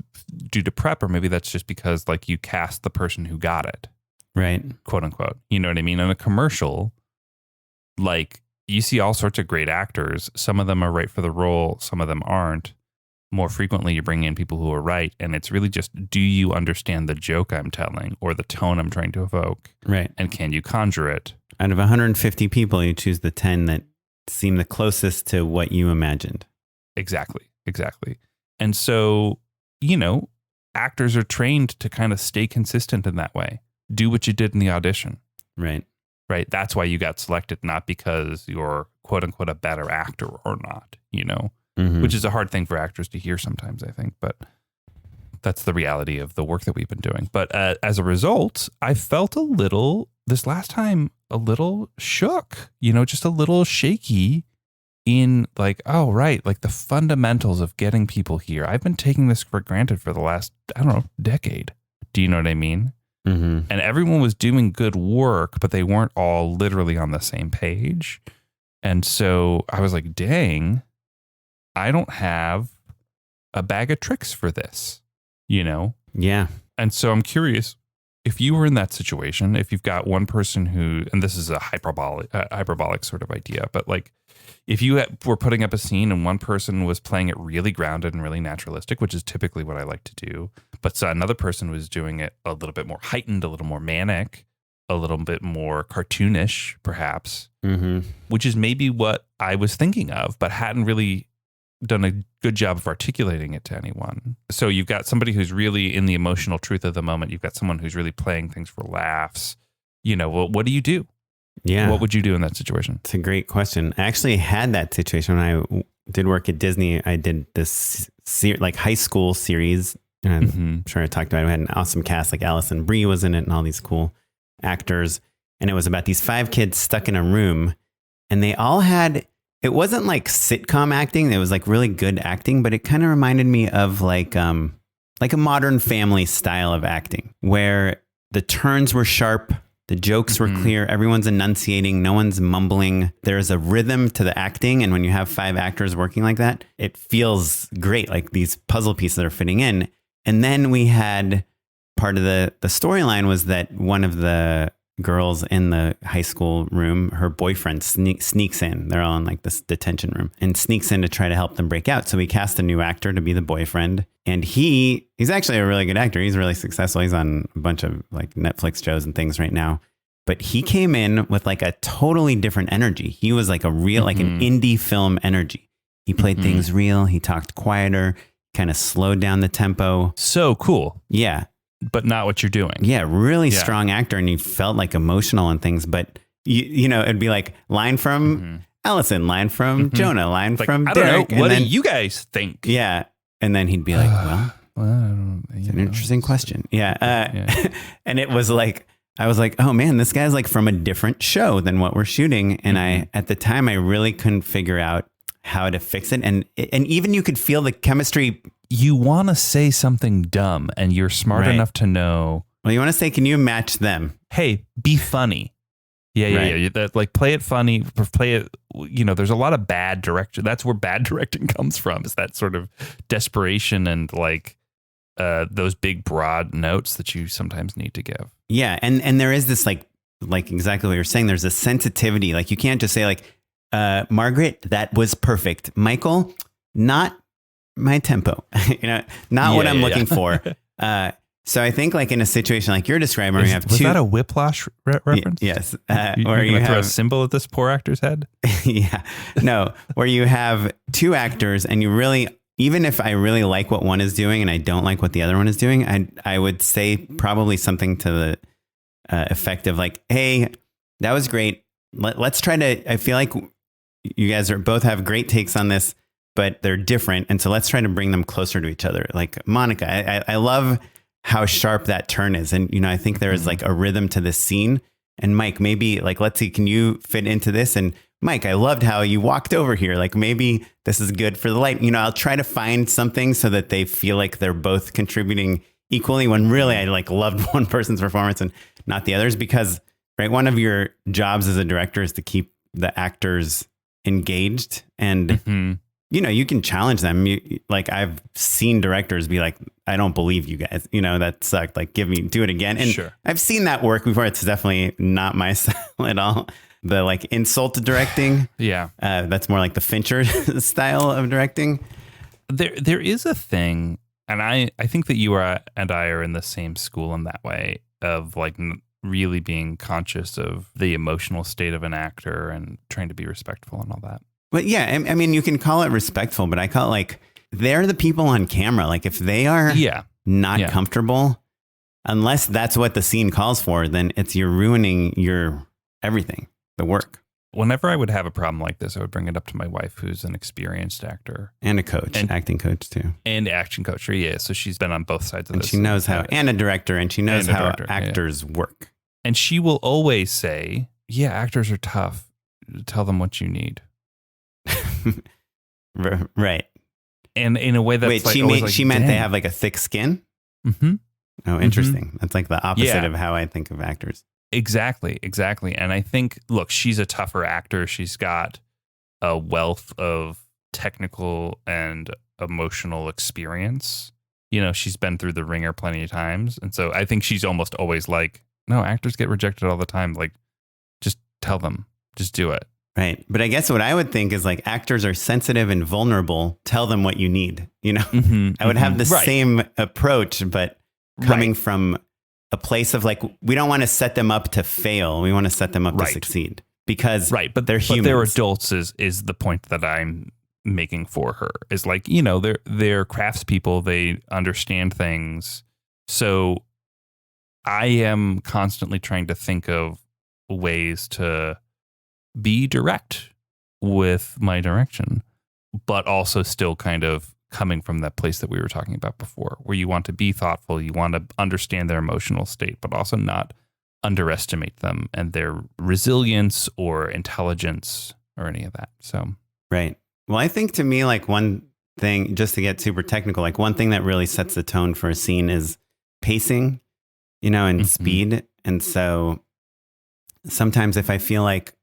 Speaker 1: due to prep, or maybe that's just because like you cast the person who got it.
Speaker 2: Right.
Speaker 1: Quote unquote. You know what I mean? In a commercial, like you see all sorts of great actors. Some of them are right for the role. Some of them aren't. More frequently, you bring in people who are right. And it's really just, do you understand the joke I'm telling or the tone I'm trying to evoke?
Speaker 2: Right.
Speaker 1: And can you conjure it?
Speaker 2: Out of 150 people, you choose the 10 that seem the closest to what you imagined.
Speaker 1: Exactly. And so, you know, actors are trained to kind of stay consistent in that way. Do what you did in the audition.
Speaker 2: Right.
Speaker 1: That's why you got selected, not because you're quote unquote a better actor or not, you know, which is a hard thing for actors to hear sometimes, I think. But that's the reality of the work that we've been doing. But as a result, I felt this last time, a little shook, you know, just a little shaky in like, oh, right. Like the fundamentals of getting people here. I've been taking this for granted for the last, I don't know, decade. Do you know what I mean? Mm-hmm. And everyone was doing good work, but they weren't all literally on the same page. And so I was like, dang, I don't have a bag of tricks for this, you know?
Speaker 2: Yeah.
Speaker 1: And so I'm curious, if you were in that situation, if you've got one person who, and this is a hyperbolic sort of idea, but like if you were putting up a scene and one person was playing it really grounded and really naturalistic, which is typically what I like to do, but so another person was doing it a little bit more heightened, a little more manic, a little bit more cartoonish, perhaps, which is maybe what I was thinking of, but hadn't really done a good job of articulating it to anyone. So you've got somebody who's really in the emotional truth of the moment. You've got someone who's really playing things for laughs. You know, well, what do you do?
Speaker 2: Yeah.
Speaker 1: What would you do in that situation?
Speaker 2: It's a great question. I actually had that situation when I did work at Disney. I did this like high school series. And I'm sure I talked about it. We had an awesome cast, like Allison Brie was in it and all these cool actors. And it was about these 5 kids stuck in a room, and they all had, it wasn't like sitcom acting. It was like really good acting, but it kind of reminded me of like a Modern Family style of acting where the turns were sharp. The jokes were clear. Everyone's enunciating. No one's mumbling. There's a rhythm to the acting. And when you have 5 actors working like that, it feels great. Like these puzzle pieces that are fitting in. And then we had part of the storyline was that one of the girls in the high school room, her boyfriend sneaks in. They're all in like this detention room and sneaks in to try to help them break out. So we cast a new actor to be the boyfriend. And he's actually a really good actor. He's really successful. He's on a bunch of like Netflix shows and things right now. But he came in with like a totally different energy. He was like a real, like an indie film energy. He played things real. He talked quieter, kind of slowed down the tempo.
Speaker 1: So cool.
Speaker 2: Yeah.
Speaker 1: But not what you're doing.
Speaker 2: Yeah, really strong actor, and he felt like emotional and things. But you know, it'd be like line from Allison, line from Jonah, line
Speaker 1: like,
Speaker 2: from
Speaker 1: I don't
Speaker 2: Derek.
Speaker 1: know. What do you guys think?
Speaker 2: Yeah, and then he'd be like, "Well, it's an interesting question." Yeah, and it was like I was like, "Oh man, this guy's like from a different show than what we're shooting." And I at the time I really couldn't figure out how to fix it, and even you could feel the chemistry.
Speaker 1: You want to say something dumb and you're smart enough to know.
Speaker 2: Well, you want to say, can you match them?
Speaker 1: Hey, be funny. Yeah. That, like, play it funny, play it, you know, there's a lot of bad direction. That's where bad directing comes from, is that sort of desperation and like those big broad notes that you sometimes need to give.
Speaker 2: Yeah. And there is this like exactly what you're saying. There's a sensitivity. Like you can't just say like, Margaret, that was perfect. Michael, not my tempo, not what I'm looking for. So I think like in a situation like you're describing, where you have
Speaker 1: was that a Whiplash reference?
Speaker 2: Yes.
Speaker 1: Or you throw a symbol at this poor actor's head?
Speaker 2: Yeah. No, where you have 2 actors and you really, even if I really like what one is doing and I don't like what the other one is doing, I would say probably something to the effect of like, hey, that was great. Let's try to, I feel like you guys both have great takes on this, but they're different. And so let's try to bring them closer to each other. Like Monica, I love how sharp that turn is. And, I think there is like a rhythm to this scene. And Mike, maybe like, let's see, can you fit into this? And Mike, I loved how you walked over here. Like maybe this is good for the light. I'll try to find something so that they feel like they're both contributing equally, when really I like loved one person's performance and not the others, because right, one of your jobs as a director is to keep the actors engaged. And you can challenge them. Like I've seen directors be like, I don't believe you guys, that sucked. Like do it again. And I've seen that work before. It's definitely not my style at all. The like insult directing. Yeah. That's more like the Fincher style of directing.
Speaker 1: There is a thing. And I think that you and I are in the same school in that way of like really being conscious of the emotional state of an actor and trying to be respectful and all that.
Speaker 2: But yeah, I mean, you can call it respectful, but I call it like, they're the people on camera. Like if they are not comfortable, unless that's what the scene calls for, then you're ruining your everything, the work.
Speaker 1: Whenever I would have a problem like this, I would bring it up to my wife, who's an experienced actor.
Speaker 2: And a coach, acting coach too.
Speaker 1: And action coach, yeah. So she's been on both sides of
Speaker 2: this. And she knows how, and a director, and she knows how actors work.
Speaker 1: And she will always say, yeah, actors are tough. Tell them what you need.
Speaker 2: Right.
Speaker 1: And in a way that's
Speaker 2: she meant they have like a thick skin?
Speaker 1: Mm-hmm.
Speaker 2: Oh, interesting. That's like the opposite of how I think of actors.
Speaker 1: Exactly. And I think, look, she's a tougher actor. She's got a wealth of technical and emotional experience. She's been through the ringer plenty of times. And so I think she's almost always like, no, actors get rejected all the time. Like, just tell them, just do it.
Speaker 2: Right. But I guess what I would think is like, actors are sensitive and vulnerable. Tell them what you need. I would have the same approach, but coming from a place of like, we don't want to set them up to fail. We want to set them up to succeed because
Speaker 1: but
Speaker 2: they're humans.
Speaker 1: But they're adults is the point that I'm making for her, is like, they're craftspeople. They understand things. So I am constantly trying to think of ways to be direct with my direction, but also still kind of coming from that place that we were talking about before, where you want to be thoughtful, you want to understand their emotional state, but also not underestimate them and their resilience or intelligence or any of that. So,
Speaker 2: right. Well, I think to me, like one thing, just to get super technical, like one thing that really sets the tone for a scene is pacing, and
Speaker 1: mm-hmm.
Speaker 2: speed. And so sometimes if I feel like,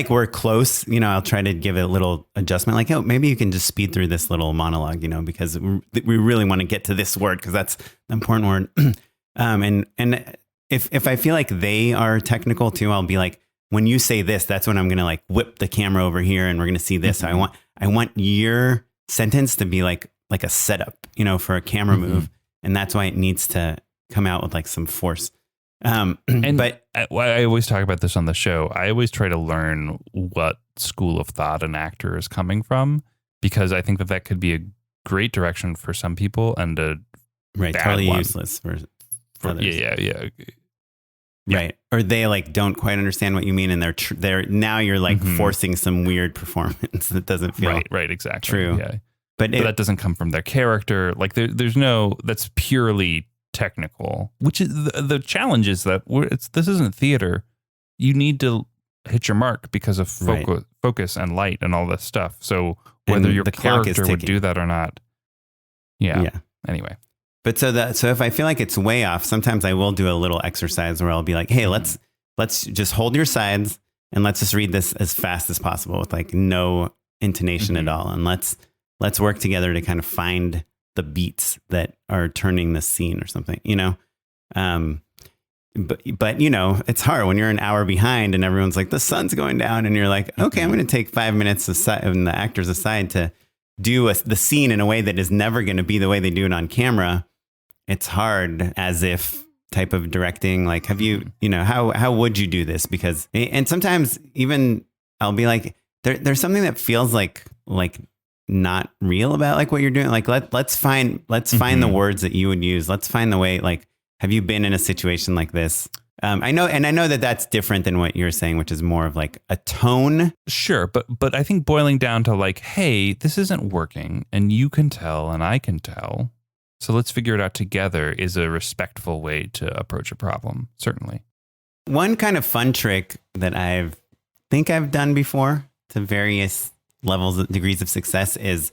Speaker 2: we're close, I'll try to give it a little adjustment. Like, oh, maybe you can just speed through this little monologue, because we really want to get to this word because that's the important word. And if I feel like they are technical too, I'll be like, when you say this, that's when I'm going to like whip the camera over here and we're going to see this.
Speaker 1: Mm-hmm.
Speaker 2: I want your sentence to be like a setup, for a camera
Speaker 1: mm-hmm.
Speaker 2: move. And that's why it needs to come out with like some force.
Speaker 1: But I always talk about this on the show. I always try to learn what school of thought an actor is coming from, because I think that could be a great direction for some people and a
Speaker 2: right,
Speaker 1: bad
Speaker 2: totally
Speaker 1: one
Speaker 2: useless for others.
Speaker 1: Yeah.
Speaker 2: Right. Or they like don't quite understand what you mean, and they're now you're like
Speaker 1: mm-hmm.
Speaker 2: forcing some weird performance that doesn't feel
Speaker 1: right, exactly
Speaker 2: true.
Speaker 1: Yeah.
Speaker 2: But
Speaker 1: that doesn't come from their character. Like there's no, that's purely technical, which is the challenge is that this isn't theater. You need to hit your mark because of focus and light and all this stuff. So whether your character would do that or not. Yeah. Anyway.
Speaker 2: But so if I feel like it's way off, sometimes I will do a little exercise where I'll be like, hey, let's just hold your sides and let's just read this as fast as possible with like no intonation
Speaker 1: mm-hmm.
Speaker 2: at all. And let's work together to kind of find the beats that are turning the scene or something, But it's hard when you're an hour behind and everyone's like, the sun's going down. And you're like, okay, I'm going to take 5 minutes aside, and the actors aside to do the scene in a way that is never going to be the way they do it on camera. It's hard as if type of directing. Like, have you, how would you do this? Because, and sometimes even I'll be like, there's something that feels like not real about like what you're doing. Like, let's find
Speaker 1: mm-hmm.
Speaker 2: the words that you would use. Let's find the way, like, have you been in a situation like this? I know that that's different than what you're saying, which is more of like a tone.
Speaker 1: Sure. But I think boiling down to like, hey, this isn't working and you can tell and I can tell. So let's figure it out together is a respectful way to approach a problem. Certainly.
Speaker 2: One kind of fun trick that I've done before to various degrees of success is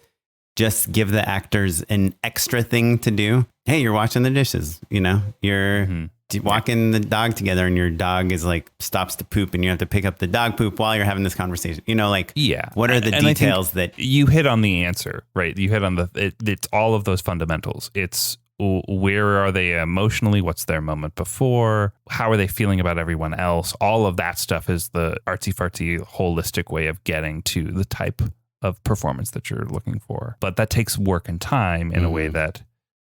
Speaker 2: just give the actors an extra thing to do. Hey, you're washing the dishes, you're
Speaker 1: mm-hmm.
Speaker 2: walking the dog together and your dog is like stops to poop and you have to pick up the dog poop while you're having this conversation. What are the details that
Speaker 1: you hit on the answer, right? You hit on it's all of those fundamentals. It's where are they emotionally? What's their moment before? How are they feeling about everyone else? All of that stuff is the artsy-fartsy holistic way of getting to the type of performance that you're looking for. But that takes work and time in a way that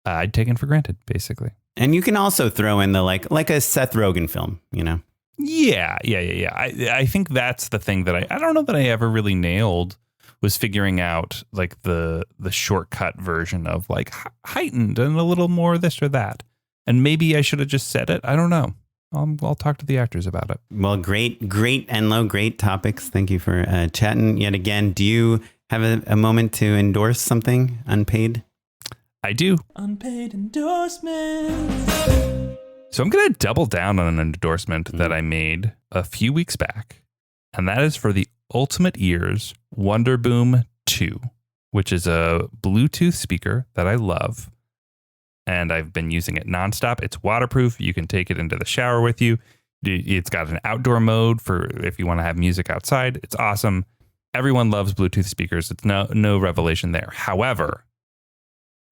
Speaker 1: I'd taken for granted, basically.
Speaker 2: And you can also throw in the like a Seth Rogen film,
Speaker 1: Yeah. I think that's the thing that I don't know that I ever really nailed, was figuring out like the shortcut version of like heightened and a little more this or that. And maybe I should have just said it. I don't know. I'll talk to the actors about it.
Speaker 2: Well, great, Enlo, great topics. Thank you for chatting yet again. Do you have a moment to endorse something unpaid?
Speaker 1: I do.
Speaker 3: Unpaid endorsement.
Speaker 1: So I'm going to double down on an endorsement that I made a few weeks back, and that is for the Ultimate Ears Wonderboom 2, which is a Bluetooth speaker that I love, and I've been using it nonstop. It's waterproof. You can take it into the shower with you. It's got an outdoor mode for if you want to have music outside. It's awesome. Everyone loves Bluetooth speakers. It's no revelation there. However,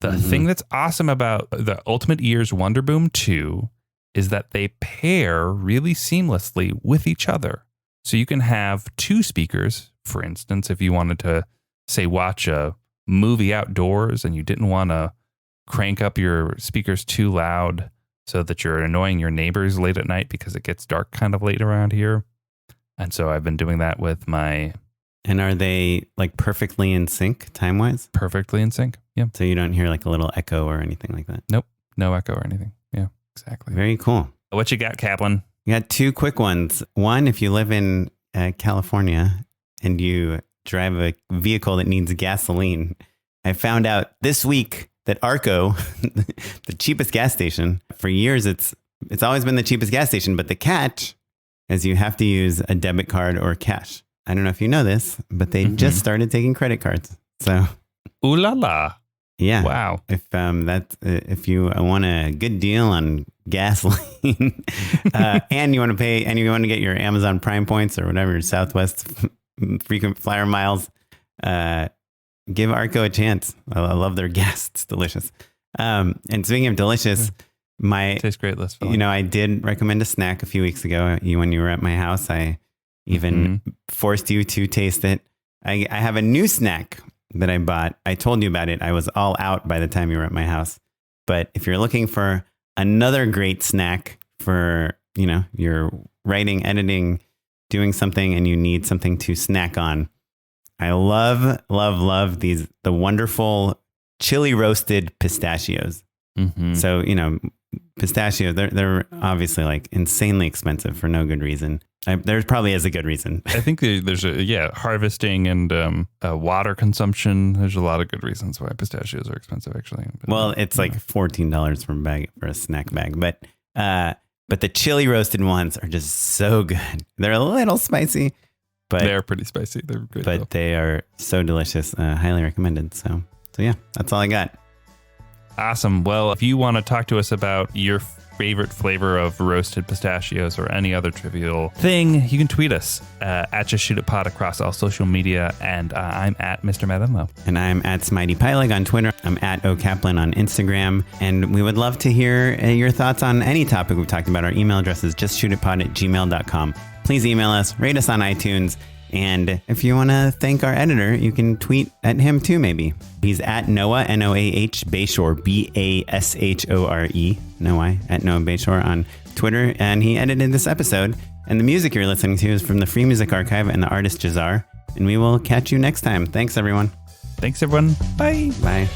Speaker 1: the thing that's awesome about the Ultimate Ears Wonderboom 2 is that they pair really seamlessly with each other. So you can have two speakers, for instance, if you wanted to, say, watch a movie outdoors and you didn't want to crank up your speakers too loud so that you're annoying your neighbors late at night because it gets dark kind of late around here. And so I've been doing that with my...
Speaker 2: And are they like perfectly in sync time-wise?
Speaker 1: Perfectly in sync, yeah.
Speaker 2: So you don't hear like a little echo or anything like that?
Speaker 1: Nope, no echo or anything. Yeah, exactly.
Speaker 2: Very cool.
Speaker 1: What you got, Kaplan?
Speaker 2: We got two quick ones. One, if you live in California and you drive a vehicle that needs gasoline, I found out this week that Arco, the cheapest gas station, for years it's always been the cheapest gas station, but the catch is you have to use a debit card or cash. I don't know if you know this, but they just started taking credit cards. So,
Speaker 1: Ooh la la.
Speaker 2: Yeah.
Speaker 1: Wow.
Speaker 2: If you want a good deal on gasoline and you want to pay and you want to get your Amazon Prime points or whatever, Southwest frequent flyer miles, give Arco a chance. I love their gas. It's delicious. And speaking of delicious,
Speaker 1: tastes great. Let's
Speaker 2: I did recommend a snack a few weeks ago. When you were at my house, I even forced you to taste it. I have a new snack that I bought. I told you about it. I was all out by the time you were at my house. But if you're looking for another great snack for, you're writing, editing, doing something and you need something to snack on, I love the wonderful chili roasted pistachios. So, pistachios, they're obviously like insanely expensive for no good reason. There probably is a good reason.
Speaker 1: I think there's harvesting and water consumption. There's a lot of good reasons why pistachios are expensive, actually. But,
Speaker 2: well, it's like $14 for a snack bag, but the chili roasted ones are just so good. They're a little spicy, but
Speaker 1: they're pretty spicy. They're great,
Speaker 2: but they are so delicious. Highly recommended. So yeah, that's all I got.
Speaker 1: Awesome. Well, if you want to talk to us about your favorite flavor of roasted pistachios or any other trivial thing, you can tweet us at Just Shoot It Pod across all social media. And I'm at Mr. Matt Enlow.
Speaker 2: And I'm at Smitey Pyleg on Twitter. I'm at O'Kaplan on Instagram. And we would love to hear your thoughts on any topic we've talked about. Our email address is justshootitpod@gmail.com. Please email us, rate us on iTunes. And if you want to thank our editor, you can tweet at him too, maybe. He's at Noah, Noah Bayshore, Bashore, Noah, at Noah Bayshore on Twitter. And he edited this episode. And the music you're listening to is from the Free Music Archive and the artist Jazar. And we will catch you next time. Thanks, everyone.
Speaker 1: Thanks, everyone. Bye.
Speaker 2: Bye.